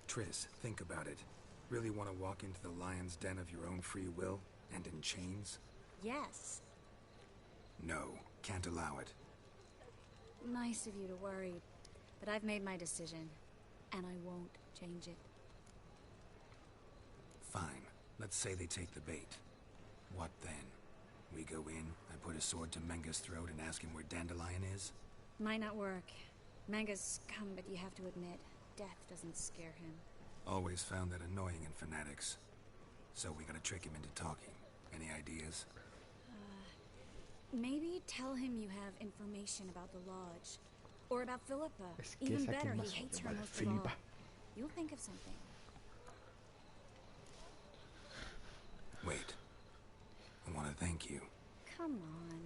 S1: Triss, think about it. Really want to walk into the lion's den of your own free will, and in chains?
S9: Yes.
S1: No, can't allow it.
S9: Nice of you to worry, but I've made my decision, and I won't change it.
S1: Fine. Let's say they take the bait. What then? We go in, I put a sword to Menga's throat and ask him where Dandelion is?
S9: Might not work. Menga's scum, but you have to admit, death doesn't scare him.
S1: Always found that annoying in fanatics. So we gotta trick him into talking. Any ideas?
S9: Maybe tell him you have information about the lodge. Or about Philippa. Even better, he hates her most of all. You'll think of something.
S1: Wait. I want to thank you.
S9: Come on.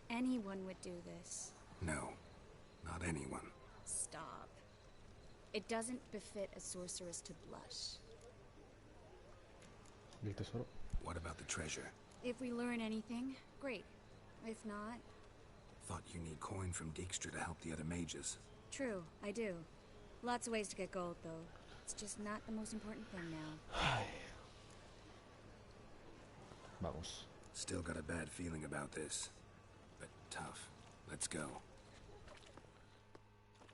S9: Anyone would do this.
S1: No. Not anyone.
S9: Stop. It doesn't befit a sorceress to blush.
S2: ¿Y el tesoro?
S1: What about the treasure?
S9: If we learn anything, great. If not...
S1: Thought you need coin from Dijkstra to help the other mages.
S9: True, I do. Lots of ways to get gold, though. It's just not the most important thing now.
S2: Ay. Vamos.
S1: Still got a bad feeling about this. But tough. Let's go.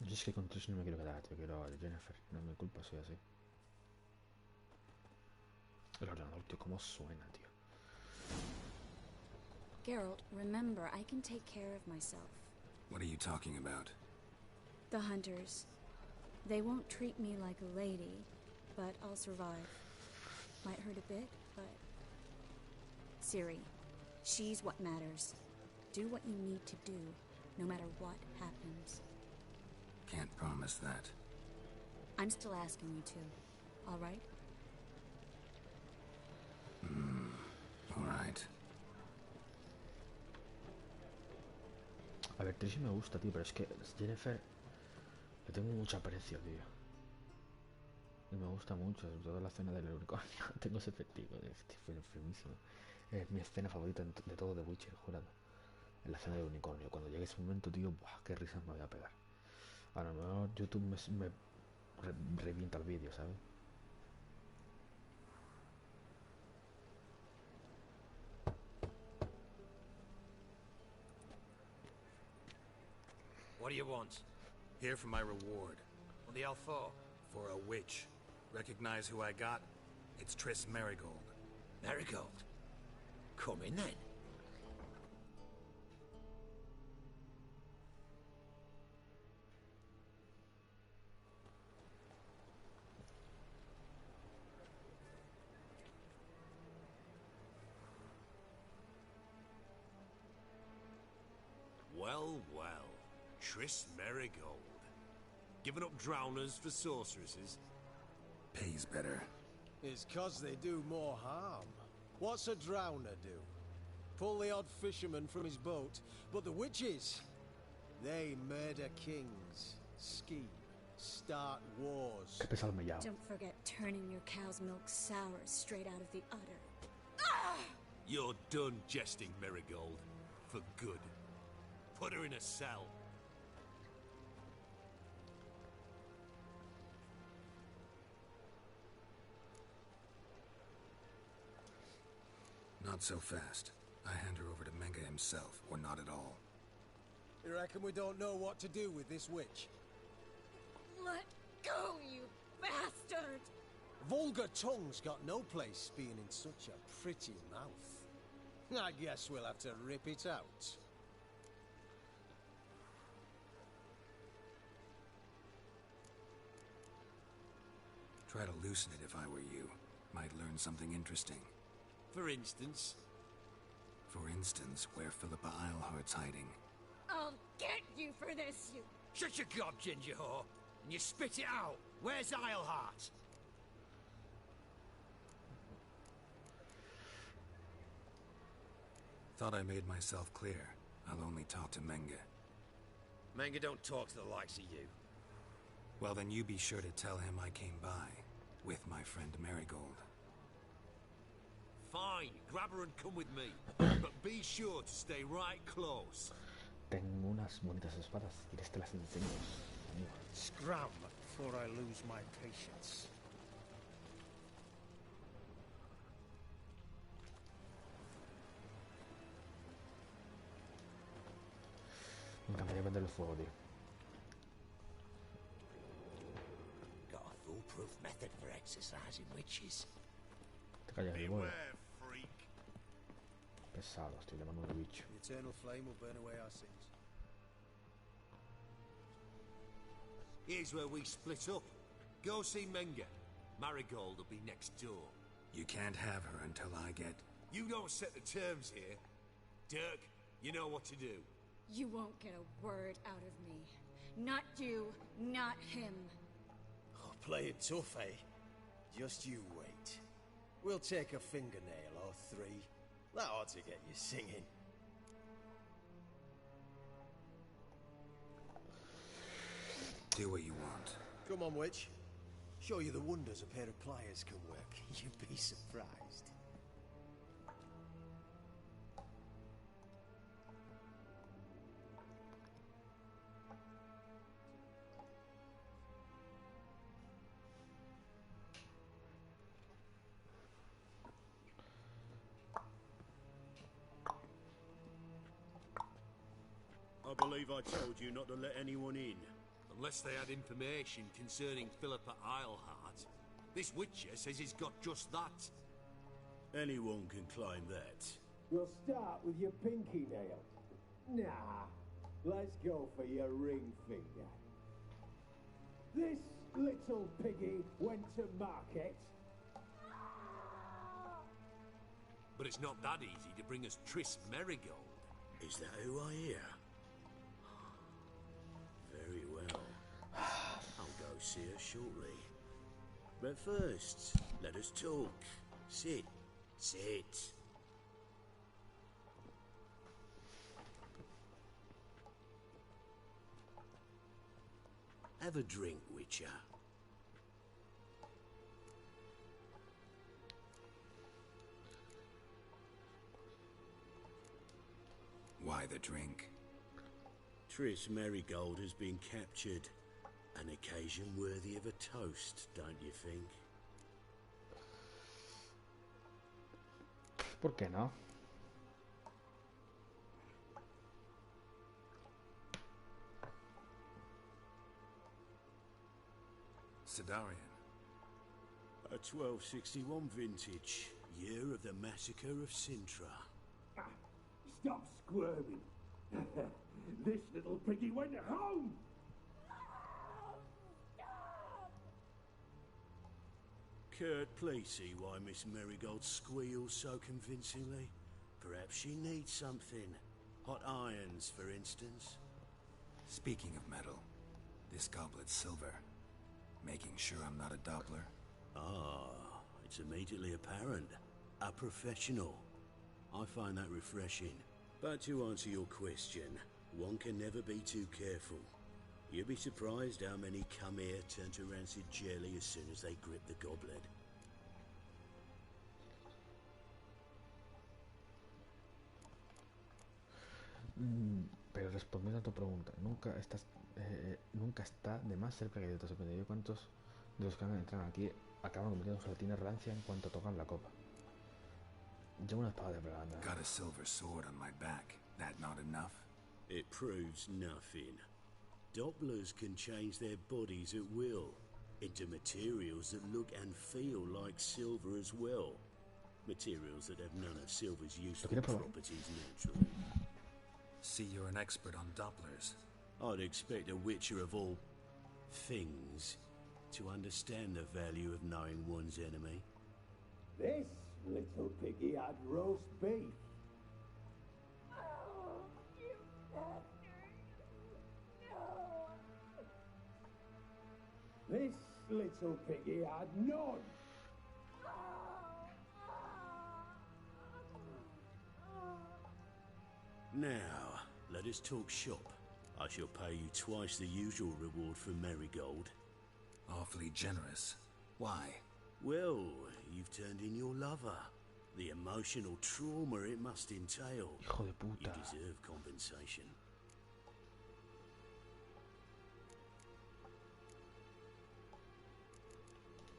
S2: Yo es que con Triss no me quiero quedar, tío. Quiero a Jennifer. No es mi culpa, soy así. El ordenador, tío, cómo suena, tío.
S9: Geralt, remember, I can take care of myself.
S1: What are you talking about?
S9: The hunters. They won't treat me like a lady, but I'll survive. Might hurt a bit, but... Ciri, she's what matters. Do what you need to do, no matter what happens.
S1: Can't promise that.
S9: I'm still asking you to, all right?
S1: All right.
S2: A ver, Triss me gusta, tío, pero es que Jennifer le tengo mucho aprecio, tío. Y me gusta mucho, sobre todo la escena del unicornio. Tengo ese efectivo, fue enfermísimo. Es mi escena favorita de todo The Witcher, jurado. En la escena del unicornio. Cuando llegue ese momento, tío, ¡buah! Qué risas me voy a pegar. A lo mejor YouTube me revienta el vídeo, ¿sabes?
S5: What do you want?
S1: Here for my reward.
S5: What the hell for?
S1: For a witch. Recognize who I got? It's Triss Marigold.
S5: Marigold? Come in then. Well, well. Triss Marigold. Giving up drowners for sorceresses?
S1: Pays better.
S10: It's 'cause they do more harm. What's a drowner do? Pull the odd fisherman from his boat. But the witches, they murder kings, scheme, start wars.
S2: Qué pesado me llamo.
S9: Don't forget turning your cow's milk sour straight out of the udder.
S5: You're done jesting, Marigold. For good. Put her in a cell.
S1: Not so fast. I hand her over to Menga himself, or not at all.
S10: You reckon we don't know what to do with this witch?
S9: Let go, you bastard!
S10: Vulgar tongue's got no place being in such a pretty mouth. I guess we'll have to rip it out.
S1: Try to loosen it if I were you. Might learn something interesting.
S5: For instance?
S1: For instance, where Philippa Eilhart's hiding.
S9: I'll get you for this, you...
S3: Shut your gob, ginger whore, and you spit it out. Where's Eilhart?
S1: Thought I made myself clear. I'll only talk to Menge.
S3: Menge don't talk to the likes of you.
S1: Well, then you be sure to tell him I came by. With my friend Marigold.
S5: Fine, grab her and come with me. But be sure to stay right close.
S2: Tengo unas bonitas espadas. ¿Quieres te las enseño? Amigo.
S11: Scram before I lose my patience.
S2: Me encantaría prender el fuego, tío.
S3: Got a foolproof method for exercising witches.
S2: Te callas de nuevo.
S6: Beware, freak.
S2: Pesado, estoy llamando un bicho.
S10: The eternal flame will burn away our sins.
S5: Here's where we split up. Go see Menge. Marigold will be next door.
S1: You can't have her until I get...
S5: You don't set the terms here. Dirk, you know what to do.
S9: You won't get a word out of me. Not you, not him.
S10: Oh, play it tough, eh? Just you wait. We'll take a fingernail or three. That ought to get you singing.
S1: Do what you want.
S10: Come on, witch. Show you the wonders a pair of pliers can work. You'd be surprised.
S5: I believe I told you not to let anyone in. Unless they had information concerning Philippa Eilhart. This witcher says he's got just that. Anyone can claim that.
S12: We'll start with your pinky nail. Nah, let's go for your ring finger. This little piggy went to market.
S5: But it's not that easy to bring us Triss Marigold. Is that who I hear? Very well. I'll go see her shortly. But first, let us talk. Sit. Sit. Have a drink, Witcher.
S1: Why the drink?
S5: Triss Marigold has been captured. An occasion worthy of a toast, don't you think?
S2: ¿Por qué no?
S1: Sidarian.
S5: A 1261 vintage, year of the massacre of Sintra.
S12: Stop squirming. This little piggy went home.
S5: Kurt, please see why Miss Marigold squeals so convincingly. Perhaps she needs something. Hot irons, for instance.
S1: Speaking of metal, this goblet's silver. Making sure I'm not a Doppler.
S5: Ah, it's immediately apparent. A professional. I find that refreshing. But to answer your question, one can never be too careful. You'd be surprised how many come here turn to rancid jelly as soon as they grip the goblet.
S2: Pero respondiendo a tu pregunta, nunca está de más ser plagueado. Sorprendido cuántos de los que entran aquí acaban convirtiendo en gelatina rancia en cuanto tocan la copa. Llevo una espada de propaganda.
S1: Got a silver sword on my back. That not enough?
S5: It proves nothing. Dopplers can change their bodies at will into materials that look and feel like silver as well. Materials that have none of silver's useful properties naturally.
S1: See, you're an expert on Dopplers.
S5: I'd expect a witcher of all things to understand the value of knowing one's enemy.
S12: This little piggy had roast beef. This little piggy had none.
S5: Now, let us talk shop. I shall pay you twice the usual reward for Marigold.
S1: Awfully generous. Why?
S5: Well, you've turned in your lover. The emotional trauma it must entail.
S2: Hijo de puta.
S5: You deserve compensation.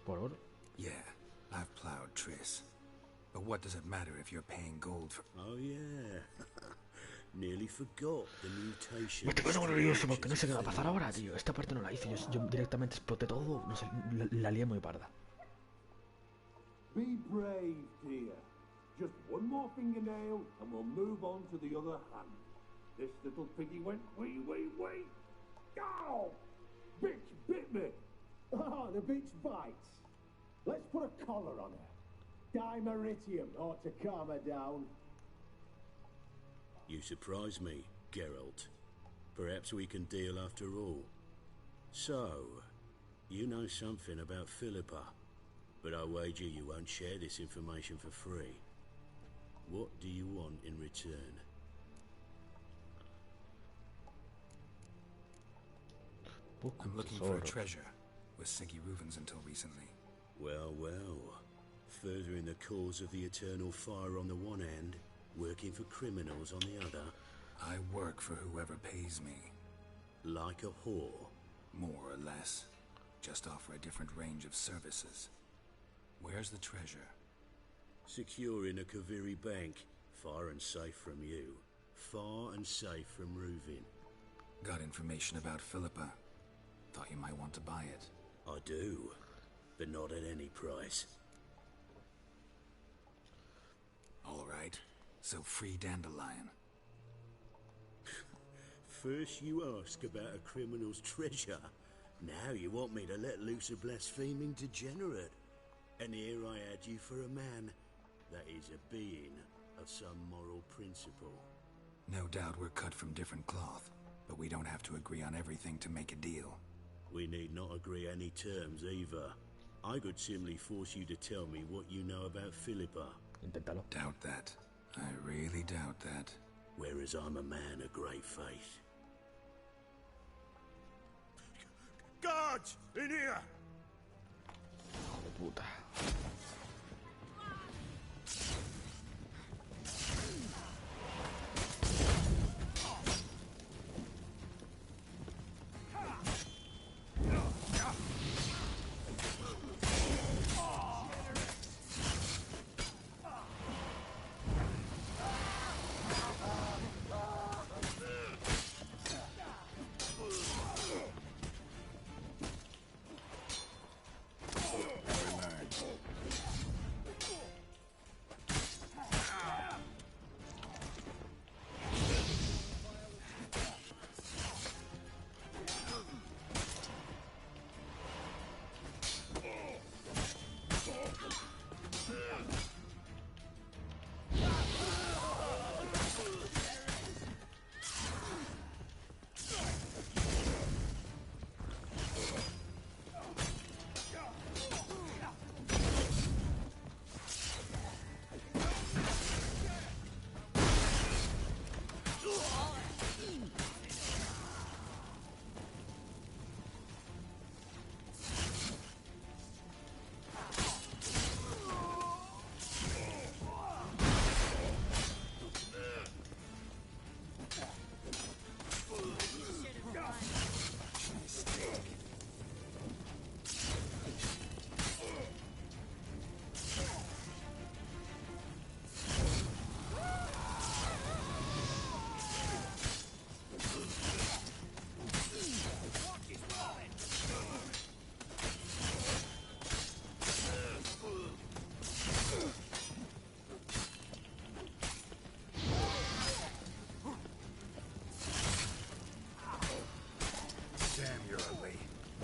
S2: ¿Por oro?
S1: Yeah, I've plowed Triss. But what does it matter if you're paying gold for...
S5: Oh yeah. Nearly forgot the mutation.
S2: Me estoy poniendo nervioso porque no sé qué va a pasar ahora, tío. Esta parte no la hice, yo directamente exploté todo, no sé, la lié muy parda.
S12: Be brave, dear. Just one more fingernail and we'll move on to the other hand. This little piggy went wee. Ow! Bitch bit me. Ah, the bitch bites. Let's put a collar on her. Dimeritium ought to calm her down.
S5: You surprise me, Geralt. Perhaps we can deal after all. So, you know something about Philippa, but I wager you won't share this information for free. What do you want in return?
S1: I'm looking for a treasure. Was Siggy Reuven's until recently.
S5: Well. Furthering the cause of the eternal fire on the one hand, working for criminals on the other.
S1: I work for whoever pays me.
S5: Like a whore?
S1: More or less. Just offer a different range of services. Where's the treasure?
S5: Secure in a Kaviri bank. Far and safe from you. Far and safe from Reuven.
S1: Got information about Philippa. Thought you might want to buy it.
S5: I do, but not at any price.
S1: All right, so free Dandelion.
S5: First you ask about a criminal's treasure. Now you want me to let loose a blaspheming degenerate. And here I had you for a man. That is a being of some moral principle.
S1: No doubt we're cut from different cloth, but we don't have to agree on everything to make a deal.
S5: We need not agree any terms either. I could simply force you to tell me what you know about Philippa.
S2: Inténtalo.
S1: Doubt that. I really doubt that.
S5: Whereas I'm a man of great faith.
S3: Guards! In here!
S2: Hijo de puta.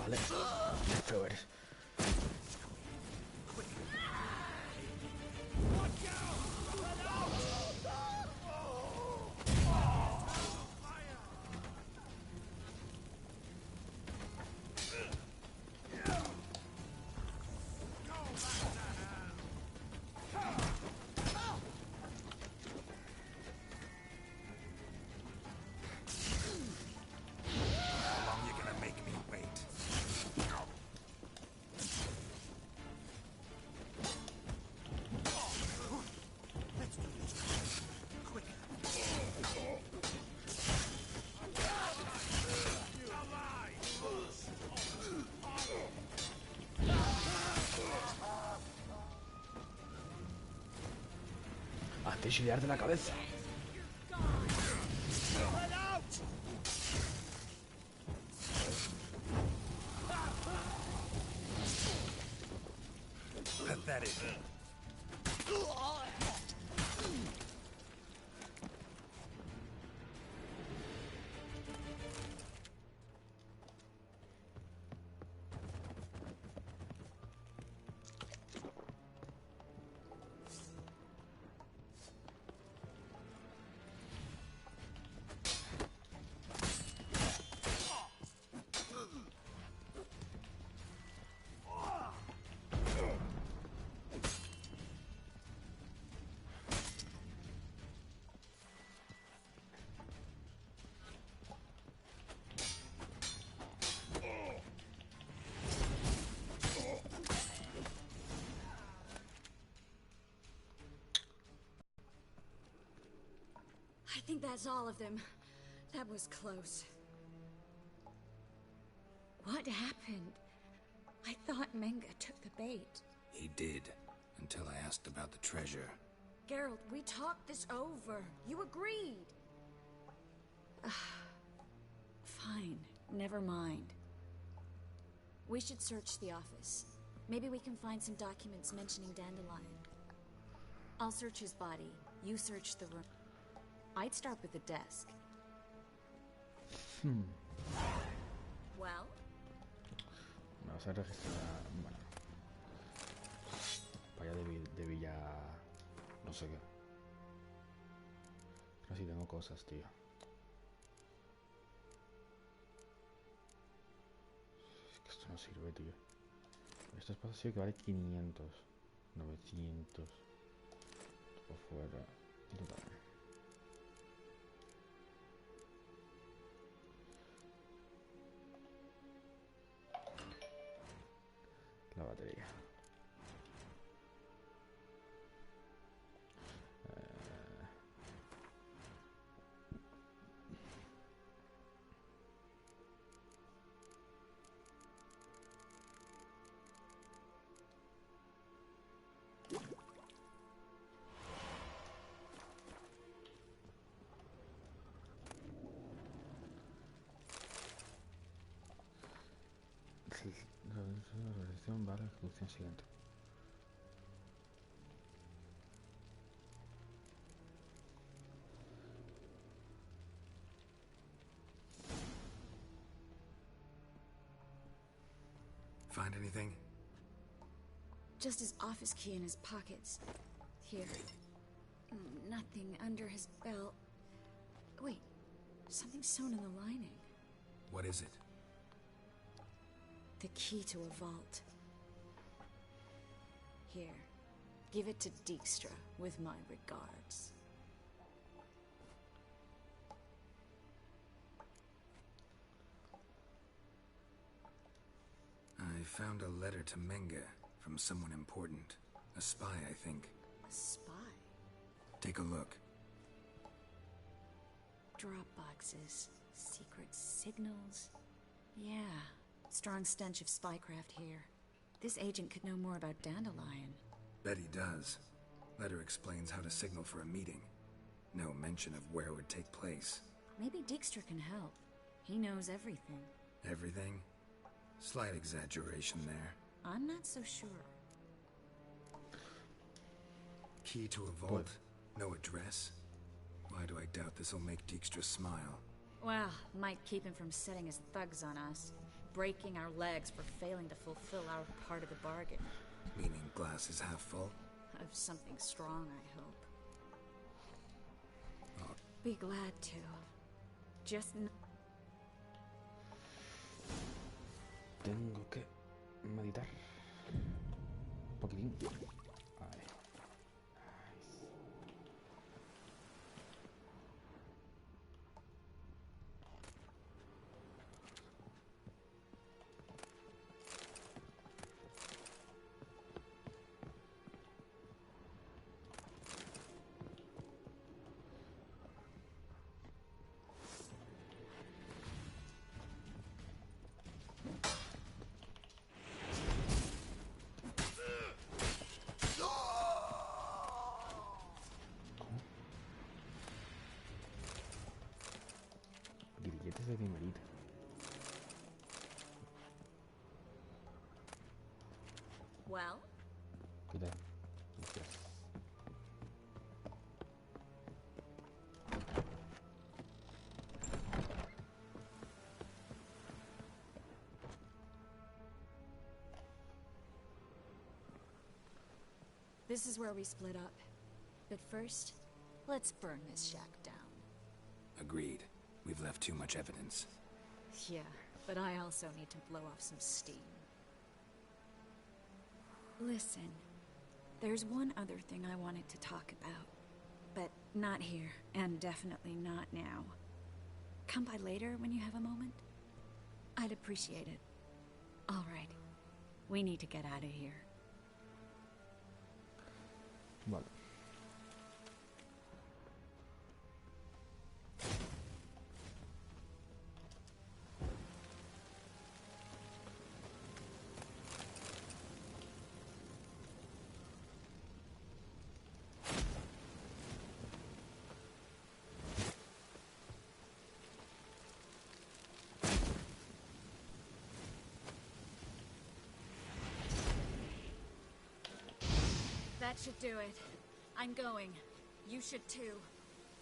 S2: Vale. Qué feo eres.
S1: How long you gonna make me wait?
S5: Let's do this. Quick.
S2: Hazte chillar de la cabeza.
S1: Pathetic.
S9: I think that's all of them. That was close. What happened? I thought Menga took the bait.
S1: He did, until I asked about the treasure.
S9: Geralt, we talked this over. You agreed. Fine, never mind. We should search the office. Maybe we can find some documents mentioning Dandelion. I'll search his body. You search the room. I'd start with the desk. Well?
S2: Me vas a registrar... Bueno. Para allá de Villa... No sé qué. Pero sí tengo cosas, tío. Es que esto no sirve, tío. Esto es para que vale 500. 900. Por fuera. Total. La batería. La realización va a la ejecución siguiente.
S1: Find anything?
S9: Just his office key in his pockets. Here. Nothing under his belt. Wait, something sewn in the lining.
S1: What is it?
S9: The key to a vault. Here. Give it to Dijkstra with my regards.
S1: I found a letter to Menga from someone important. A spy, I think.
S9: A spy?
S1: Take a look.
S9: Drop boxes. Secret signals. Yeah. Strong stench of spycraft here. This agent could know more about Dandelion.
S1: Bet he does. Letter explains how to signal for a meeting. No mention of where it would take place.
S9: Maybe Dijkstra can help. He knows everything.
S1: Everything? Slight exaggeration there.
S9: I'm not so sure.
S1: Key to a vault? No address? Why do I doubt this'll make Dijkstra smile?
S9: Well, might keep him from setting his thugs on us. breaking our legs for failing to fulfill our part of the bargain.
S1: Meaning glass is half full?
S9: Of something strong, I hope.
S1: Oh.
S9: Be glad to. Just
S2: Tengo que meditar un poquitín. Ahí. Grilletes de dinerita.
S9: Well?
S2: ¿Qué tal? Gracias.
S9: This is where we split up. But first, let's burn this shack down.
S1: Agreed. We've left too much evidence.
S9: Yeah, but I also need to blow off some steam. Listen, there's one other thing I wanted to talk about. But not here, and definitely not now. Come by later when you have a moment? I'd appreciate it. All right. We need to get out of here.
S2: Vale.
S9: That should do it. I'm going. You should too.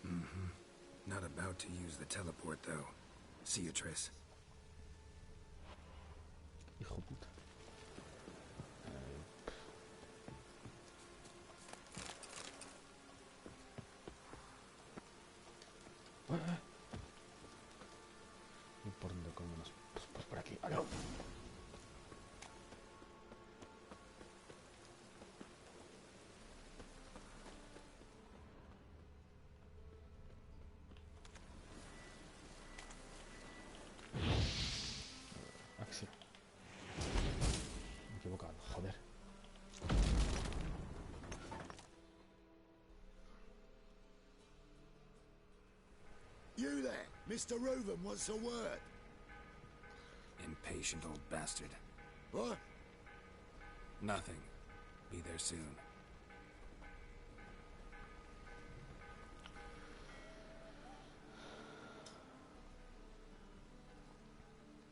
S1: Mm-hmm. Not about to use the teleport, though. See you, Triss.
S2: Hijo puta. ¿Y por dónde coño nos...? Pues por aquí. ¡Ah, no! Acción. Me he equivocado, joder.
S3: You there, Mr. Reuven wants a word.
S1: Impatient old bastard.
S3: What?
S1: Nothing. Be there soon.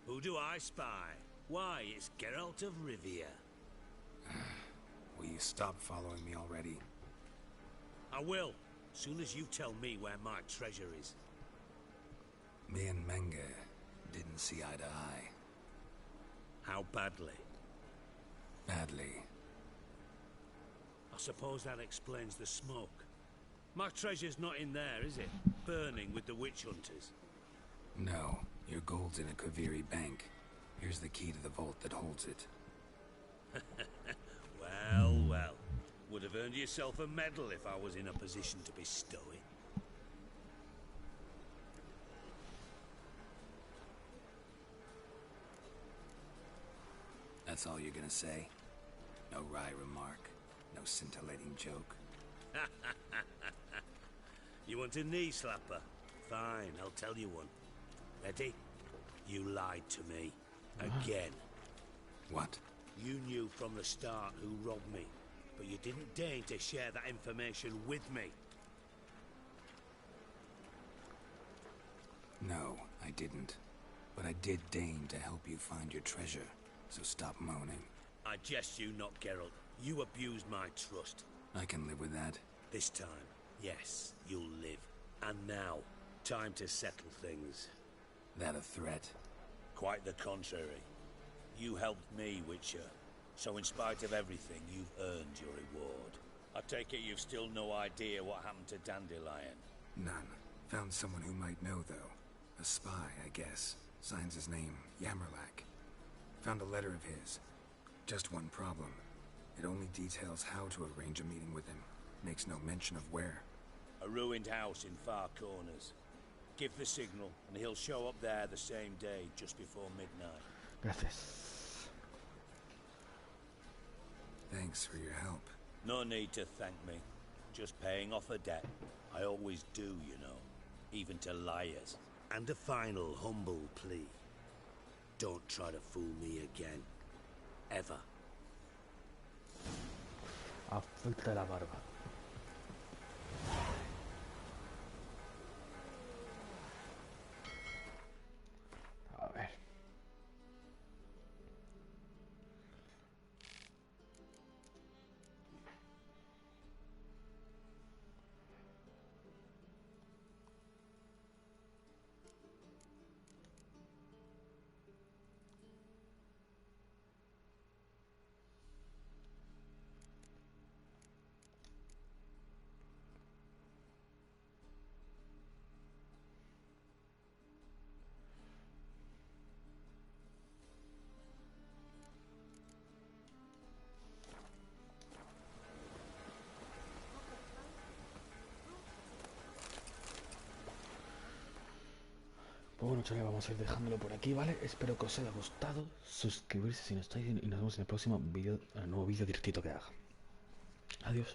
S5: Who do I spy? Why, it's Geralt of Rivia.
S1: Will you stop following me already?
S5: I will, soon as you tell me where my treasure is.
S1: Me and Menge didn't see eye to eye.
S5: How badly?
S1: Badly.
S5: I suppose that explains the smoke. My treasure's not in there, is it? Burning with the witch hunters.
S1: No, your gold's in a Kaviri bank. Here's the key to the vault that holds it.
S5: Well, well. Would have earned yourself a medal if I was in a position to bestow it.
S1: That's all you're gonna say? No wry remark, no scintillating joke.
S5: You want a knee slapper? Fine, I'll tell you one. Ready? You lied to me. Again.
S1: What?
S5: You knew from the start who robbed me, but you didn't deign to share that information with me.
S1: No, I didn't. But I did deign to help you find your treasure, so stop moaning.
S5: I jest you not, Geralt. You abused my trust.
S1: I can live with that.
S5: This time, yes, you'll live. And now, time to settle things.
S1: That a threat?
S5: Quite the contrary. You helped me, Witcher. So in spite of everything, you've earned your reward. I take it you've still no idea what happened to Dandelion?
S1: None. Found someone who might know, though. A spy, I guess. Signs his name, Yammerlack. Found a letter of his. Just one problem. It only details how to arrange a meeting with him. Makes no mention of where.
S5: A ruined house in Far Corners. Give the signal, and he'll show up there the same day, just before midnight.
S2: Gracias.
S1: Thanks for your help.
S5: No need to thank me. Just paying off a debt. I always do, you know. Even to liars. And a final humble plea. Don't try to fool me again. Ever.
S2: Afecta la barba. A ver. Pues bueno, chavales, vamos a ir dejándolo por aquí, ¿vale? Espero que os haya gustado. Suscribirse si no estáis y nos vemos en el próximo vídeo, en el nuevo vídeo directito que haga. Adiós.